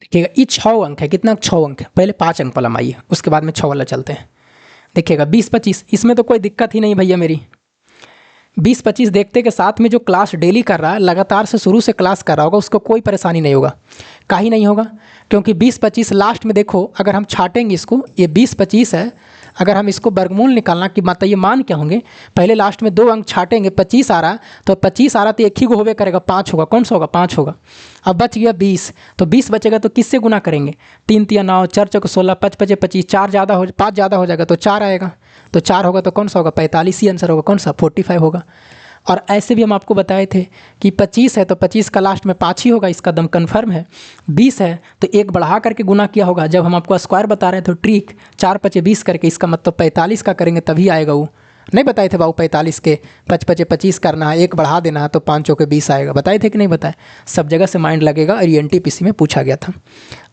देखिएगा ये 6 अंक है, कितना 6 अंक है, पहले 5 अंक वाला माइए, उसके बाद में 6 वाला चलते हैं। देखिएगा 20 25, इसमें तो कोई दिक्कत ही नहीं भैया मेरी। 20 25 देखते के साथ में जो क्लास डेली कर रहा है, लगातार से शुरू से क्लास कर रहा होगा, उसको कोई परेशानी नहीं होगा, काहे नहीं होगा, क्योंकि 20 25 लास्ट में देखो, अगर हम छाटेंगे इसको, ये 20 25 है, अगर हम इसको वर्गमूल निकालना कि मतलब ये मान क्या होंगे, पहले लास्ट में 2 अंक छाटेंगे, 25 आ रहा तो 25 आ रहा तो एक ही को होवे करेगा, 5 होगा, कौन सा होगा 5 होगा। अब बच गया 20, तो 20 बचेगा तो किससे गुना करेंगे, 3 तिया 9, 4 चौके 16, 5 पचे 25, 5 ज़्यादा हो जाएगा तो 4 आएगा, तो 4 होगा तो कौन सा होगा 45 ही आंसर होगा, कौन सा 45 होगा। और ऐसे भी हम आपको बताए थे कि 25 है तो 25 का लास्ट में 5 ही होगा, इसका दम कन्फर्म है। 20 है तो 1 बढ़ा करके गुना किया होगा, जब हम आपको स्क्वायर बता रहे थे तो ट्रिक 4 पचे 20 करके, इसका मतलब 45 का करेंगे तभी आएगा। वो नहीं बताए थे बाबू 45 के 5 पचे 25 करना है, 1 बढ़ा देना है तो 5 चौके 20 आएगा, बताए थे कि नहीं बताए। सब जगह से माइंड लगेगा और ये NTPC में पूछा गया था।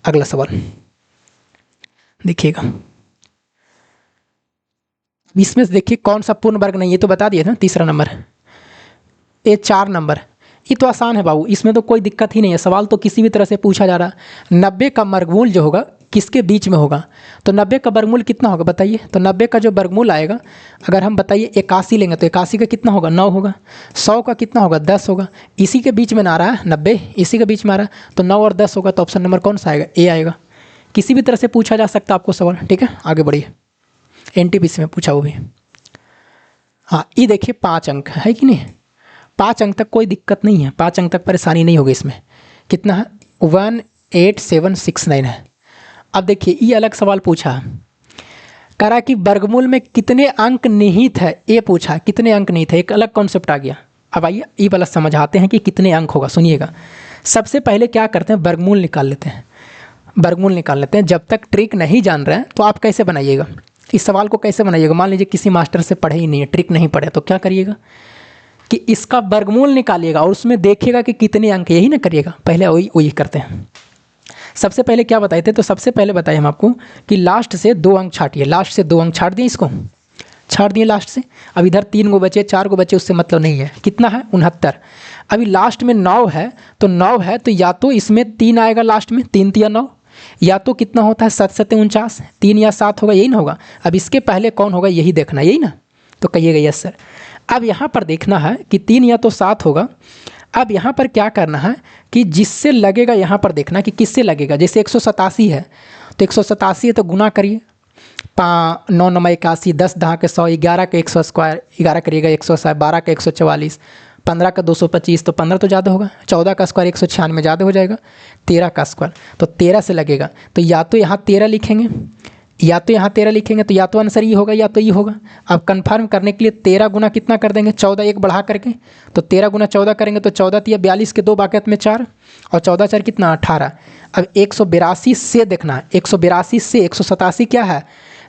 अगला सवाल देखिएगा, इसमें से देखिए कौन सा पूर्ण वर्ग नहीं, ये तो बता दिया था, तीसरा नंबर, ये 4 नंबर, ये तो आसान है बाबू, इसमें तो कोई दिक्कत ही नहीं है। सवाल तो किसी भी तरह से पूछा जा रहा है। 90 का वर्गमूल जो होगा किसके बीच में होगा, तो 90 का वर्गमूल कितना होगा बताइए। तो 90 का जो वर्गमूल आएगा, अगर हम बताइए 81 लेंगे तो 81 का कितना होगा 9 होगा, 100 का कितना होगा 10 होगा, इसी के बीच में ना आ रहा है 90, इसी के बीच में आ रहा है तो 9 और 10 होगा, तो ऑप्शन नंबर कौन सा आएगा, ए आएगा। किसी भी तरह से पूछा जा सकता है आपको सवाल, ठीक है आगे बढ़िए। NTPC में पूछा वो भी। हाँ ये देखिए 5 अंक है कि नहीं, 5 अंक तक कोई दिक्कत नहीं है, 5 अंक तक परेशानी नहीं होगी। इसमें कितना है 18769 है। अब देखिए ये अलग सवाल पूछा है, कह रहा कि वर्गमूल में कितने अंक निहित है, ये पूछा कितने अंक निहित है, एक अलग कॉन्सेप्ट आ गया। अब आइए ये वाला समझाते हैं कि कितने अंक होगा, सुनिएगा। सबसे पहले क्या करते हैं, वर्गमूल निकाल लेते हैं, वर्गमूल निकाल लेते हैं। जब तक ट्रिक नहीं जान रहे हैं तो आप कैसे बनाइएगा इस सवाल को, कैसे बनाइएगा। मान लीजिए किसी मास्टर से पढ़े ही नहीं है, ट्रिक नहीं पढ़े, तो क्या करिएगा, कि इसका वर्गमूल निकालिएगा और उसमें देखिएगा कि कितने अंक, यही ना करिएगा। पहले वही वही करते हैं। सबसे पहले क्या बताए थे, तो सबसे पहले बताए हम आपको कि लास्ट से 2 अंक छाटिए। लास्ट से 2 अंक छाट दिए, इसको छाट दिए लास्ट से। अब इधर 3 गो बचे, 4 गो बचे, उससे मतलब नहीं है। कितना है, 69। अभी लास्ट में 9 है, तो 9 है तो या तो इसमें 3 आएगा लास्ट में, 3 तिया 9, या तो कितना होता है 7 7 49, 3 या 7 होगा, यही ना होगा। अब इसके पहले कौन होगा यही देखना, यही ना, तो कहिएगा यस सर। अब यहाँ पर देखना है कि 3 या तो 7 होगा। अब यहाँ पर क्या करना है कि जिससे लगेगा, यहाँ पर देखना कि किससे लगेगा। जैसे 187 है तो 187 है तो गुना करिए, 9 9 81, 10 10 के 100, 11 के 100 स्क्वायर, 11 करिएगा 100, 12 का 144, 15 का 225, तो 15 तो ज़्यादा होगा, 14 का स्क्वायर 196 ज़्यादा हो जाएगा, 13 का स्क्वायर तो 13 से लगेगा। तो या तो यहाँ 13 लिखेंगे, या तो यहाँ 13 लिखेंगे, तो या तो आंसर ये होगा या तो ये होगा। अब कंफर्म करने के लिए 13 गुना कितना कर देंगे, 14, एक बढ़ा करके, तो 13 गुना 14 करेंगे तो 14 तिया 42 के 2 बाकत में 4, और 14 4 कितना 18। अब 182 से देखना है, 182 से 187 क्या है,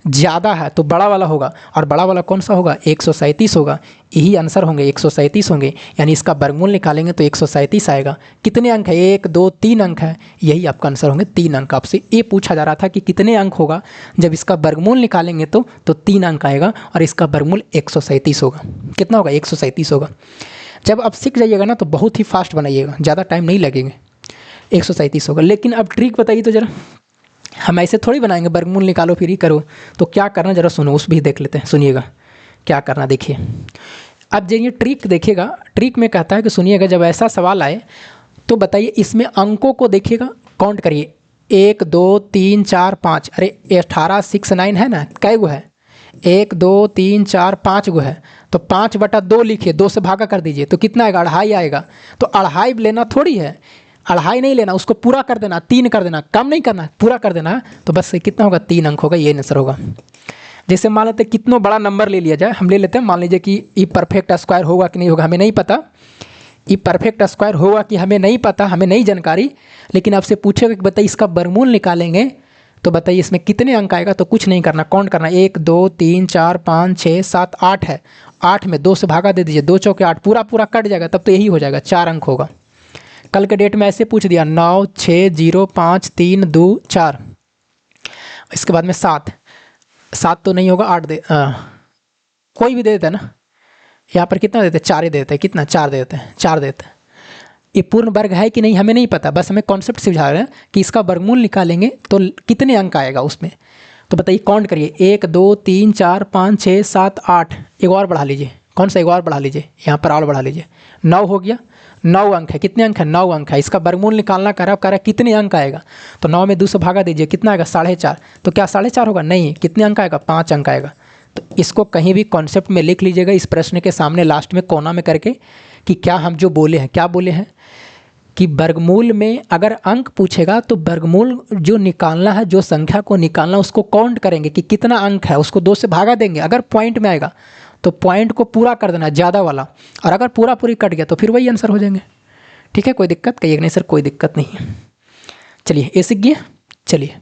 ज़्यादा है, तो बड़ा वाला होगा, और बड़ा वाला कौन सा होगा, 137 होगा। यही आंसर होंगे, 137 होंगे, यानी इसका वर्गमूल निकालेंगे तो 137 आएगा। कितने अंक है, 1 2 3 अंक है, यही आपका आंसर होंगे, 3 अंक। आपसे ये पूछा जा रहा था कि कितने अंक होगा जब इसका वर्गमूल निकालेंगे तो 3 अंक आएगा, और इसका वर्गमूल 137 होगा। कितना होगा, 137 होगा। जब आप सीख जाइएगा ना तो बहुत ही फास्ट बनाइएगा, ज़्यादा टाइम नहीं लगेंगे, 137 होगा। लेकिन अब ट्रिक बताइए तो ज़रा, हम ऐसे थोड़ी बनाएंगे वर्गमूल निकालो फिर ही करो। तो क्या करना ज़रा सुनो, उस भी देख लेते हैं, सुनिएगा क्या करना। देखिए अब जब ये ट्रिक देखिएगा, ट्रिक में कहता है कि सुनिएगा, जब ऐसा सवाल आए तो बताइए इसमें अंकों को देखिएगा, काउंट करिए, 1 2 3 4 5, अरे 18 6 9 है ना, कै गो है, 1 2 3 4 5 गो है, तो 5/2 लिखिए, 2 से भागा कर दीजिए तो कितना आएगा, 2.5 आएगा। तो 2.5 लेना थोड़ी है, 2.5 नहीं लेना, उसको पूरा कर देना, 3 कर देना, कम नहीं करना, पूरा कर देना। तो बस कितना होगा, 3 अंक होगा, ये आंसर होगा। जैसे मान लेते कितना बड़ा नंबर ले लिया जाए, हम ले लेते हैं, मान लीजिए कि ये परफेक्ट स्क्वायर होगा कि नहीं होगा, हमें नहीं पता, ये परफेक्ट स्क्वायर होगा कि हमें नहीं पता, हमें नहीं जानकारी। लेकिन आपसे पूछेगा कि बताइए इसका वर्गमूल निकालेंगे तो बताइए इसमें कितने अंक आएगा, तो कुछ नहीं करना, काउंट करना, 1 2 3 4 5 6 7 8 है, 8 में 2 से भागा दे दीजिए, 2 चौके 8, पूरा पूरा कट जाएगा, तब तो यही हो जाएगा, 4 अंक होगा। कल के डेट में ऐसे पूछ दिया, 9 6 0 5 3 2 4, इसके बाद में 7 तो नहीं होगा, 8 कोई भी दे देता है ना, यहाँ पर कितना देते हैं, 4 ही देते हैं, कितना 4 देते हैं, 4 देते हैं। ये पूर्ण वर्ग है कि नहीं हमें नहीं पता, बस हमें कॉन्सेप्ट समझा रहे हैं कि इसका वर्गमूल निकालेंगे तो कितने अंक आएगा उसमें। तो बताइए काउंट करिए, 1 2 3 4 5 6 7 8, एक और बढ़ा लीजिए, कौन सा एक और बढ़ा लीजिए, यहाँ पर और बढ़ा लीजिए, 9 हो गया, 9 अंक है, कितने अंक है, 9 अंक है। इसका वर्गमूल निकालना कह रहा है कितने अंक आएगा, तो 9 में 2 से भागा दीजिए, कितना आएगा, 4.5, तो क्या 4.5 होगा, नहीं, कितने अंक आएगा, 5 अंक आएगा। तो इसको कहीं भी कॉन्सेप्ट में लिख लीजिएगा, इस प्रश्न के सामने लास्ट में कोना में करके, कि क्या हम जो बोले हैं, क्या बोले हैं कि वर्गमूल में अगर अंक पूछेगा तो वर्गमूल जो निकालना है, जो संख्या को निकालना, उसको काउंट करेंगे कि कितना अंक है, उसको 2 से भागा देंगे, अगर पॉइंट में आएगा तो पॉइंट को पूरा कर देना, ज़्यादा वाला, और अगर पूरा पूरी कट गया तो फिर वही आंसर हो जाएंगे। ठीक है, कोई दिक्कत, कहिएगा नहीं सर कोई दिक्कत नहीं है। चलिए ये सीख गए, चलिए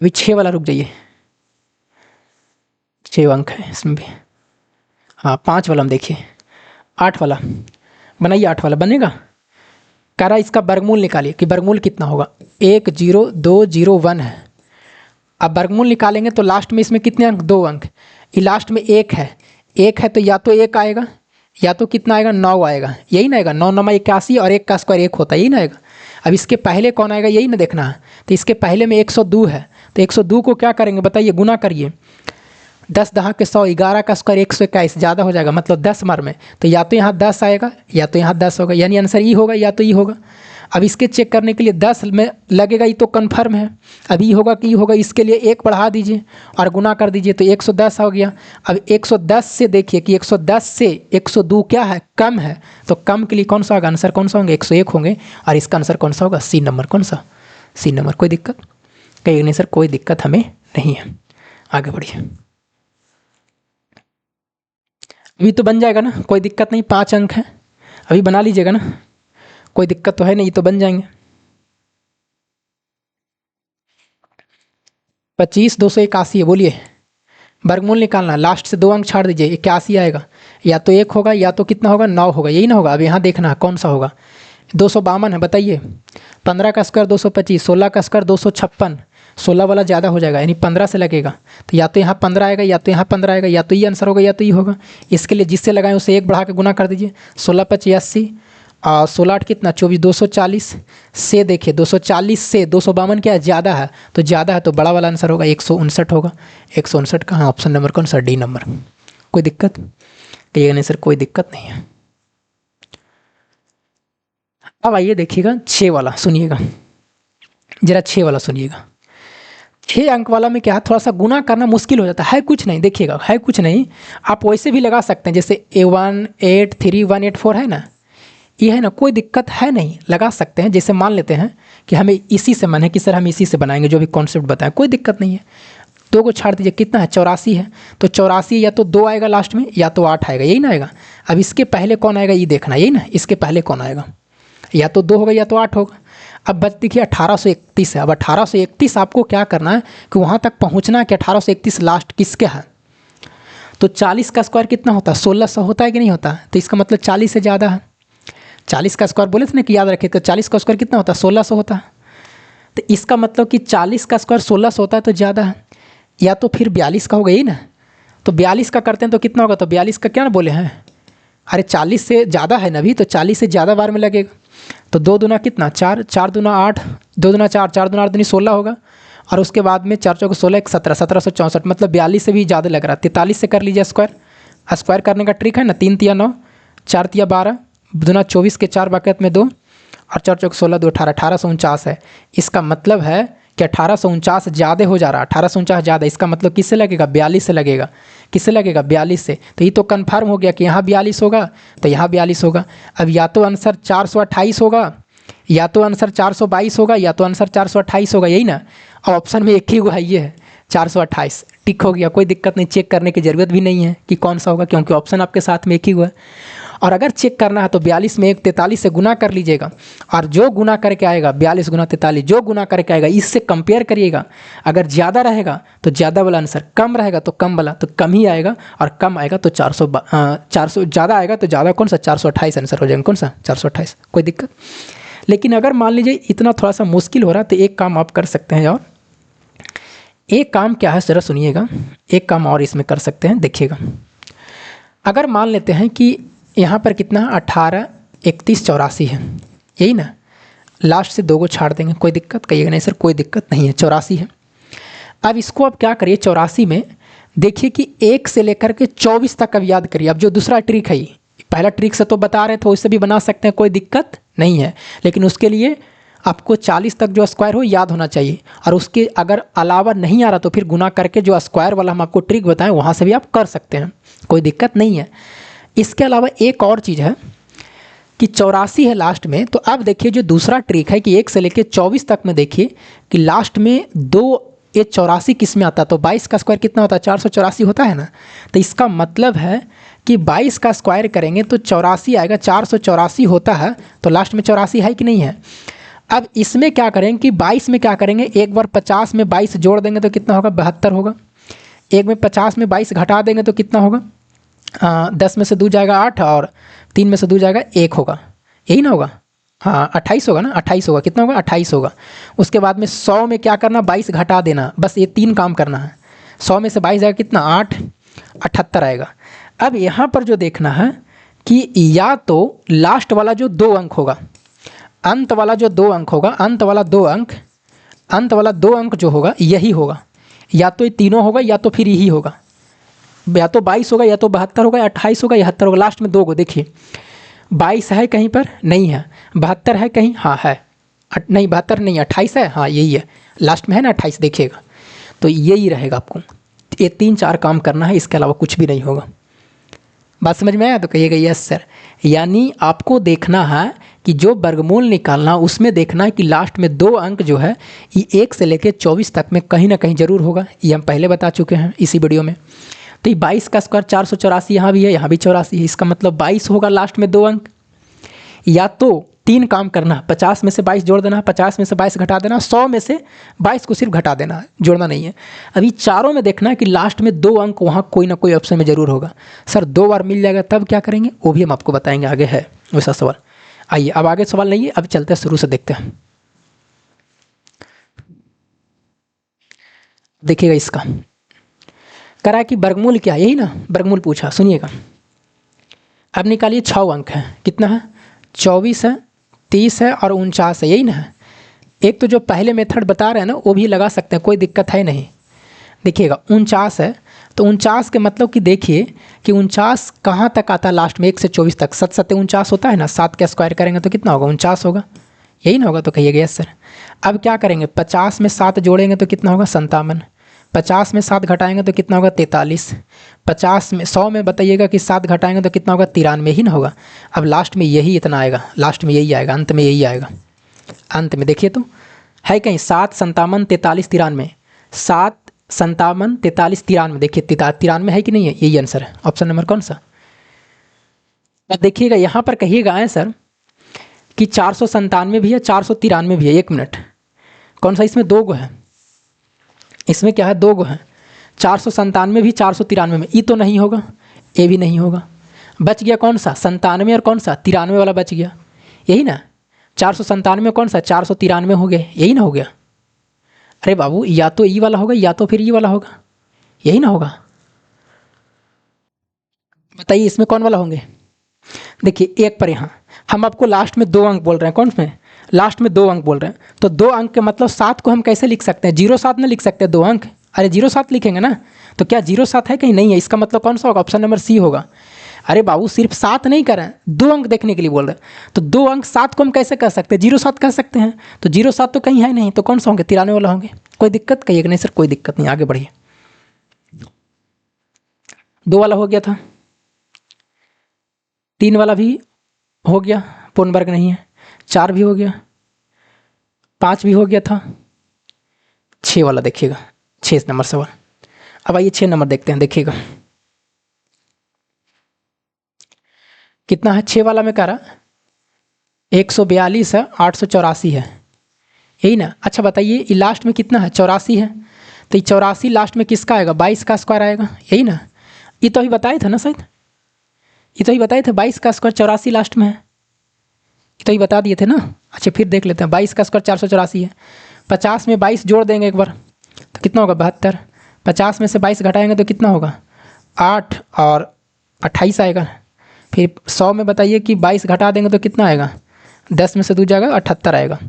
अभी 6 वाला रुक जाइए, 6 अंक है इसमें भी, हाँ 5 वाला हम देखिए, 8 वाला बनाइए, 8 वाला बनेगा। कह रहा इसका वर्गमूल निकालिए कि वर्गमूल कितना होगा, 1 0 2 0 1 है। अब वर्गमूल निकालेंगे तो लास्ट में इसमें कितने अंक, 2 अंक, ये लास्ट में 1 है, 1 है तो या तो 1 आएगा या तो कितना आएगा, 9 आएगा, यही ना आएगा, 9 9 81, और 1 का स्क्वायर 1 होता है, यही ना आएगा। अब इसके पहले कौन आएगा, यही ना देखना है, तो इसके पहले में 102 है, तो 102 को क्या करेंगे बताइए, गुना करिए, 10 10 के 100, 11 का स्क्वायर 121, ज़्यादा हो जाएगा, मतलब 10 मार में, तो या तो यहाँ 10 आएगा या तो यहाँ 10 होगा, यानी आंसर ये होगा या तो ये होगा। अब इसके चेक करने के लिए 10 में लगेगा, ये तो कन्फर्म है, अब ये होगा कि ये होगा, इसके लिए 1 बढ़ा दीजिए और गुना कर दीजिए तो 110 हो गया। अब 110 से देखिए कि 110 से 102 क्या है, कम है, तो कम के लिए कौन सा होगा, आंसर कौन सा होंगे, 101 होंगे, और इसका आंसर कौन सा होगा, सी नंबर, कौन सा, सी नंबर। कोई दिक्कत, कहिए नहीं सर कोई दिक्कत हमें नहीं है, आगे बढ़िए। अभी तो बन जाएगा ना, कोई दिक्कत नहीं, 5 अंक है, अभी बना लीजिएगा ना, कोई दिक्कत तो है नहीं, तो बन जाएंगे। 25 281 है, बोलिए वर्गमूल निकालना, लास्ट से 2 अंक छाड़ दीजिए, 81 आएगा। या तो 1 होगा या तो कितना होगा, 9 होगा, यही ना होगा। अब यहाँ देखना है कौन सा होगा। 252 है, बताइए। 15 का स्क्वायर 225, 16 का स्क्वायर 256, 16 वाला ज़्यादा हो जाएगा, यानी 15 से लगेगा। तो या तो यहाँ 15 आएगा या तो यहाँ 15 आएगा, या तो ये आंसर होगा या तो ये होगा। इसके लिए जिससे लगाएं उसे 1 बढ़ा के गुना कर दीजिए। 16 × 5 = 80 और 16 8 कितना 24, 240 से देखिए 240 से 252 क्या है, ज़्यादा है, तो ज़्यादा है तो बड़ा वाला आंसर होगा 159 होगा। 159 कहाँ, ऑप्शन नंबर कौन सा, डी नंबर। कोई दिक्कत कहिएगा नहीं सर, कोई दिक्कत नहीं है। अब आइए देखिएगा 6 वाला, सुनिएगा जरा 6 वाला सुनिएगा। 6 अंक वाला में क्या है, थोड़ा सा गुना करना मुश्किल हो जाता है कुछ नहीं, देखिएगा है कुछ नहीं। आप वैसे भी लगा सकते हैं, जैसे A1 8 3 1 8 4 है ना, ये है ना, कोई दिक्कत है नहीं, लगा सकते हैं। जैसे मान लेते हैं कि हमें इसी से मन है कि सर हम इसी से बनाएंगे जो भी कॉन्सेप्ट बताएं, कोई दिक्कत नहीं है। 2 को छाड़ दीजिए, कितना है 84 है, तो 84 या तो 2 आएगा लास्ट में या तो 8 आएगा, यही ना आएगा। अब इसके पहले कौन आएगा ये देखना, यही ना, इसके पहले कौन आएगा, या तो 2 होगा या तो 8 होगा। अब बच देखिए 1831 है। अब 1831 आपको क्या करना है कि वहाँ तक पहुँचना है कि 1831 लास्ट किसके है। तो 40 का स्क्वायर कितना होता है, 1600 होता है कि नहीं होता, तो इसका मतलब 40 से ज़्यादा है। 40 का स्क्वायर बोले थे ना कि याद रखिए, तो 40 का स्क्वायर कितना होता है, 1600 होता है। तो इसका मतलब कि 40 का स्क्वायर 1600 होता है तो ज़्यादा है। या तो फिर 42 का होगा, यही ना, तो 42 का करते हैं तो कितना होगा, तो 42 का क्या ना बोले हैं, अरे 40 से ज़्यादा है ना अभी, तो 40 से ज़्यादा बार में लगेगा। तो 2 दूना कितना 4, 4 दूना 8, 2 दूना 4, 4 दूना 8 दूनी 16 होगा। और उसके बाद में 4 चौके 16 1 17, 1764, मतलब 42 से भी ज़्यादा लग रहा है। 43 से कर लीजिए स्क्वायर, स्क्वायर करने का ट्रिक है ना, 3 तिया 9, 4 तिया 12, दूना 24 के 4 बाकत में 2, और 4 चौक 16 2 18, 1849 है। इसका मतलब है कि 1849 ज़्यादा हो जा रहा है, 1849 ज़्यादा। इसका मतलब किससे लगेगा, 42 से लगेगा। किससे लगेगा, 42 से। तो ये तो कन्फर्म हो गया कि यहाँ 42 होगा तो यहाँ 42 होगा। अब या तो आंसर 428 होगा, या तो आंसर 422 होगा, या तो आंसर 428 होगा, यही ना। और ऑप्शन में एक ही हुआ, ये है 428, टिक हो गया। कोई दिक्कत नहीं, चेक करने की ज़रूरत भी नहीं है कि कौन सा होगा, क्योंकि ऑप्शन आपके साथ में एक ही हुआ है। और अगर चेक करना है तो 42 में 43 से गुना कर लीजिएगा, और जो गुना करके आएगा 42 गुना 43, जो गुना करके आएगा इससे कंपेयर करिएगा। अगर ज़्यादा रहेगा तो ज़्यादा वाला आंसर, कम रहेगा तो कम वाला, तो कम ही आएगा, और कम आएगा तो 400 ज़्यादा आएगा तो ज़्यादा कौन सा, 428 आंसर हो जाएगा। कौन सा, 428, कोई दिक्कत। लेकिन अगर मान लीजिए इतना थोड़ा सा मुश्किल हो रहा है तो एक काम आप कर सकते हैं, और एक काम क्या है ज़रा सुनिएगा, एक काम और इसमें कर सकते हैं, देखिएगा। अगर मान लेते हैं कि यहाँ पर कितना 18 31 84 है, यही ना, लास्ट से 2 को छाड़ देंगे, कोई दिक्कत कहिएगा नहीं सर, कोई दिक्कत नहीं है, 84 है। अब इसको अब क्या करिए, 84 में देखिए कि 1 से लेकर के 24 तक अब याद करिए। अब जो दूसरा ट्रिक है, पहला ट्रिक से तो बता रहे थे, उससे भी बना सकते हैं, कोई दिक्कत नहीं है। लेकिन उसके लिए आपको 40 तक जो स्क्वायर हो याद होना चाहिए, और उसके अगर अलावा नहीं आ रहा तो फिर गुना करके जो स्क्वायर वाला हम आपको ट्रिक बताएं वहाँ से भी आप कर सकते हैं, कोई दिक्कत नहीं है। इसके अलावा एक और चीज़ है कि 84 है लास्ट में, तो अब देखिए जो दूसरा ट्रिक है कि 1 से लेकर 24 तक में देखिए कि लास्ट में 2 ये 84 किस में आता है, तो 22 का स्क्वायर कितना होता है, 484 होता है ना। तो इसका मतलब है कि 22 का स्क्वायर करेंगे तो 84 आएगा, 484 होता है, तो लास्ट में 84 है कि नहीं है। अब इसमें क्या करेंगे कि 22 में क्या करेंगे, एक बार 50 में 22 जोड़ देंगे तो कितना होगा, 72 होगा। एक में 50 में 22 घटा देंगे तो कितना होगा, 10 में से 2 जाएगा 8, और 3 में से 2 जाएगा 1 होगा, यही ना होगा। हाँ 28 होगा ना, 28 होगा, कितना होगा 28 होगा। उसके बाद में 100 में क्या करना, 22 घटा देना, बस ये 3 काम करना है। 100 में से 22 जाएगा कितना, 8, 78 आएगा। अब यहाँ पर जो देखना है कि या तो लास्ट वाला जो 2 अंक होगा, अंत वाला जो 2 अंक होगा, अंत वाला 2 अंक जो होगा यही होगा, या तो ये तीनों होगा या तो फिर यही होगा, या तो 22 होगा या तो 72 होगा, 28 होगा या 78 होगा। लास्ट में 2 को देखिए, 22 है कहीं पर, नहीं है। 72 है कहीं, हाँ है, नहीं 72 नहीं, 28 है, हाँ यही है, लास्ट में है ना 28, देखिएगा। तो यही रहेगा, आपको ये 3-4 काम करना है, इसके अलावा कुछ भी नहीं होगा। बात समझ में आया तो कहिएगा यस सर। यानी आपको देखना है कि जो वर्गमूल निकालना, उसमें देखना है कि लास्ट में 2 अंक जो है ये 1 से लेकर 24 तक में कहीं ना कहीं ज़रूर होगा। ये हम पहले बता चुके हैं इसी वीडियो में। तो ये 22 का स्क्वायर 484 यहाँ भी है, यहाँ भी 84 है, इसका मतलब 22 होगा लास्ट में 2 अंक। या तो तीन काम करना, 50 में से 22 जोड़ देना, 50 में से 22 घटा देना, 100 में से 22 को सिर्फ घटा देना, जोड़ना नहीं है। अभी चारों में देखना है कि लास्ट में 2 अंक वहाँ कोई ना कोई ऑप्शन में जरूर होगा। सर 2 बार मिल जाएगा तब क्या करेंगे, वो भी हम आपको बताएंगे, आगे है वैसा सवाल। आइए अब आगे सवाल नहीं है, अब चलते हैं शुरू से देखते हैं। देखिएगा इसका करा कि वर्गमूल क्या है, यही ना वर्गमूल पूछा, सुनिएगा। अब निकालिए 6 अंक है, कितना है, 24 है, 30 है और 49 है, यही ना है। एक तो जो पहले मेथड बता रहे हैं ना वो भी लगा सकते हैं, कोई दिक्कत है नहीं। देखिएगा 49 है, तो 49 के मतलब कि देखिए कि 49 कहाँ तक आता है लास्ट में, 1 से 24 तक, 7 7 49 होता है ना, 7 का स्क्वायर करेंगे तो कितना होगा, 49 होगा, यही ना होगा, तो कहिएगा यस सर। अब क्या करेंगे, 50 में 7 जोड़ेंगे तो कितना होगा, 57, 50 में 7 घटाएंगे तो कितना होगा, 43, 50 में 100 में बताइएगा कि 7 घटाएंगे तो कितना होगा, 93 ही ना होगा। अब लास्ट में यही इतना आएगा, लास्ट में यही आएगा, अंत में यही आएगा। अंत में देखिए तो है कहीं 7 57 43 93, 7 57 43 93, देखिए 93 है कि नहीं है, यही आंसर है, ऑप्शन नंबर कौन सा। अब देखिएगा यहाँ पर कहिएगा आंसर कि 497 भी है, 493 भी है। 1 मिनट, कौन सा इसमें 2 गो है, इसमें क्या है 2 गो है, 497 भी 493 में, ई तो नहीं होगा, ए भी नहीं होगा, बच गया कौन सा 97 और कौन सा 93 वाला बच गया, यही ना। 497 कौन सा 493 हो गए, यही ना हो गया। अरे बाबू या तो ई वाला होगा या तो फिर ई वाला होगा, यही ना होगा, बताइए इसमें कौन वाला होंगे। देखिए एक पर यहाँ हम आपको लास्ट में 2 अंक बोल रहे हैं, कौन में लास्ट में 2 अंक बोल रहे हैं, तो 2 अंक के मतलब 7 को हम कैसे लिख सकते हैं, 07 ना लिख सकते हैं 2 अंक, अरे 07 लिखेंगे ना, तो क्या 07 है कहीं, नहीं है, इसका मतलब कौन सा होगा, ऑप्शन नंबर सी होगा। अरे बाबू सिर्फ 7 नहीं कर रहे हैं, 2 अंक देखने के लिए बोल रहे हैं, तो 2 अंक 7 को हम कैसे कर सकते हैं, 07 कर सकते हैं, तो 07 तो कहीं है नहीं, तो कौन सा होंगे, 93 वाला होंगे। कोई दिक्कत कहिएगा, नहीं सर कोई दिक्कत नहीं, आगे बढ़िए। 2 वाला हो गया था, 3 वाला भी हो गया, पूर्ण वर्ग नहीं है, 4 भी हो गया, 5 भी हो गया था, 6 वाला देखिएगा, 6 नंबर सवाल। अब आइए 6 नंबर देखते हैं, देखिएगा कितना है, 6 वाला में कह रहा 142 है, 884 है, यही ना। अच्छा बताइए ये लास्ट में कितना है, 84 है, तो ये 84 लास्ट में किसका आएगा, 22 का स्क्वायर आएगा, यही ना। ये तो अभी बताए थे ना शायद, ये तो ही बताए थे, 22 का स्क्वायर 84 लास्ट में है, ये तो ही बता दिए थे ना। अच्छा फिर देख लेते हैं, 22 का स्क्वायर 484 है, 50 में 22 जोड़ देंगे एक बार तो कितना होगा, 72, 50 में से 22 घटाएंगे तो कितना होगा, 8 और 28 आएगा। फिर 100 में बताइए कि 22 घटा देंगे तो कितना आएगा, 10 में से 2 जाएगा 78 आएगा।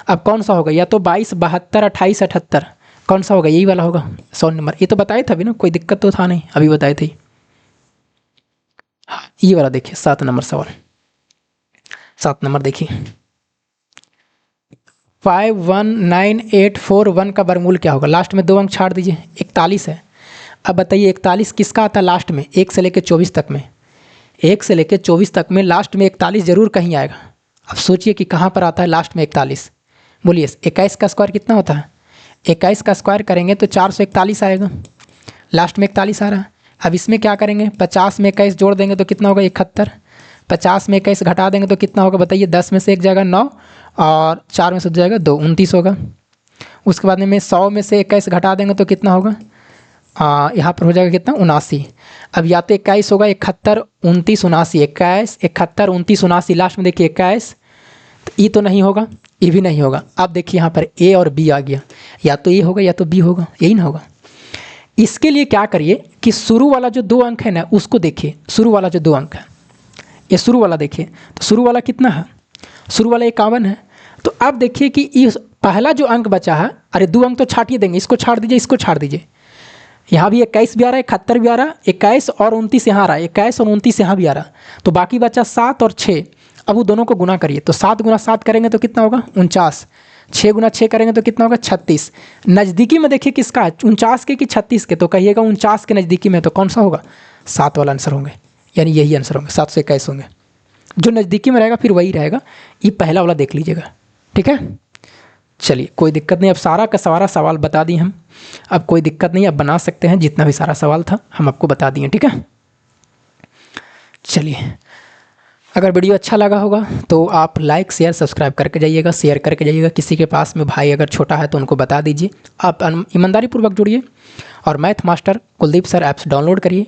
अब कौन सा होगा, या तो 22 72 28 78, कौन सा होगा, यही वाला होगा 100 नंबर, ये तो बताए थे अभी ना, कोई दिक्कत तो था नहीं, अभी बताए थे। हाँ ये वाला देखिए 7 नंबर सवाल, 7 नंबर देखिए 51981 का वर्गमूल क्या होगा, लास्ट में 2 अंक छाड़ दीजिए, 41 है। अब बताइए 41 किसका आता है लास्ट में, 1 से लेकर 24 तक में, 1 से लेकर 24 तक में लास्ट में 41 जरूर कहीं आएगा। अब सोचिए कि कहाँ पर आता है लास्ट में 41, बोलिए 21 का स्क्वायर कितना होता है, 21 का स्क्वायर करेंगे तो 441 आएगा, लास्ट में 41 आ रहा है। अब इसमें क्या करेंगे, 50 में 21 जोड़ देंगे तो कितना होगा, 71, 50 में 21 घटा देंगे तो कितना होगा बताइए, 10 में से 1 जाएगा 9 और 4 में से 2 जाएगा 2, 29 होगा। उसके बाद में 100 में से 21 घटा देंगे तो कितना होगा, यहाँ पर हो जाएगा कितना, 79। अब या तो 21 होगा, 71 29 79, 21 71 29 79, लास्ट में देखिए 21, तो ई तो नहीं होगा, ये भी नहीं होगा। अब देखिए यहाँ पर ए और बी आ गया, या तो ए होगा या तो बी होगा, यही ना होगा। इसके लिए क्या करिए कि शुरू वाला जो 2 अंक है ना उसको देखिए, शुरू वाला जो 2 अंक है, ये शुरू वाला देखिए, तो शुरू वाला कितना है, शुरू वाला 51 है। तो अब देखिए कि इस पहला जो अंक बचा है, अरे 2 अंक तो छाटिए देंगे, इसको छाड़ दीजिए, इसको छाड़ दीजिए, यहाँ भी 21 भी आ रहा है, 71 भी आ रहा है, 21 और 29 यहाँ आ रहा है, 21 और 29 यहाँ भी आ रहा है, तो बाकी बचा 7 और 6। अब वो दोनों को गुना करिए, तो 7 गुना 7 करेंगे तो कितना होगा, 49, 6 गुना 6 करेंगे तो कितना होगा, 36। नज़दीकी में देखिए किसका है, 49 के कि 36 के, तो कहिएगा 49 के नज़दीकी में, तो कौन सा होगा, 7 वाला आंसर होंगे, यानी यही आंसर होंगे, 7 से 21 होंगे, जो नज़दीकी में रहेगा फिर वही रहेगा। ये पहला वाला देख लीजिएगा, ठीक है। चलिए कोई दिक्कत नहीं, अब सारा का सारा सवाल बता दिए हम, अब कोई दिक्कत नहीं, अब बना सकते हैं, जितना भी सारा सवाल था हम आपको बता दिए, ठीक है। चलिए अगर वीडियो अच्छा लगा होगा तो आप लाइक शेयर सब्सक्राइब करके जाइएगा, शेयर करके जाइएगा। किसी के पास में भाई अगर छोटा है तो उनको बता दीजिए। आप ईमानदारी पूर्वक जुड़िए और math master Kuldeep sir apps download करिए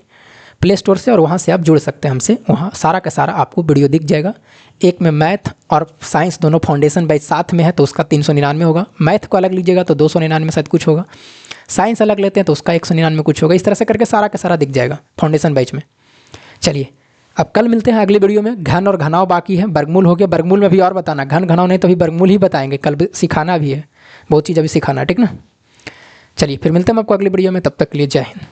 प्ले स्टोर से और वहाँ से आप जुड़ सकते हैं हमसे। वहाँ सारा का सारा आपको वीडियो दिख जाएगा। एक में मैथ और साइंस दोनों फाउंडेशन बैच साथ में है तो उसका 399 होगा। मैथ को अलग लीजिएगा तो 299 शायद कुछ होगा। साइंस अलग लेते हैं तो उसका 199 कुछ होगा। इस तरह से करके सारा का सारा दिख जाएगा फाउंडेशन बैच में। चलिए अब कल मिलते हैं अगली वीडियो में। घन और घनाव बाकी है, वर्गमूल हो गया। वर्गमूल में भी और बताना, घन घनाव नहीं तो अभी वर्गमूल ही बताएंगे। कल सिखाना भी है, बहुत चीज़ अभी सिखाना है, ठीक ना। चलिए फिर मिलते हैं हम आपको अगली वीडियो में, तब तक के लिए जय हिंद।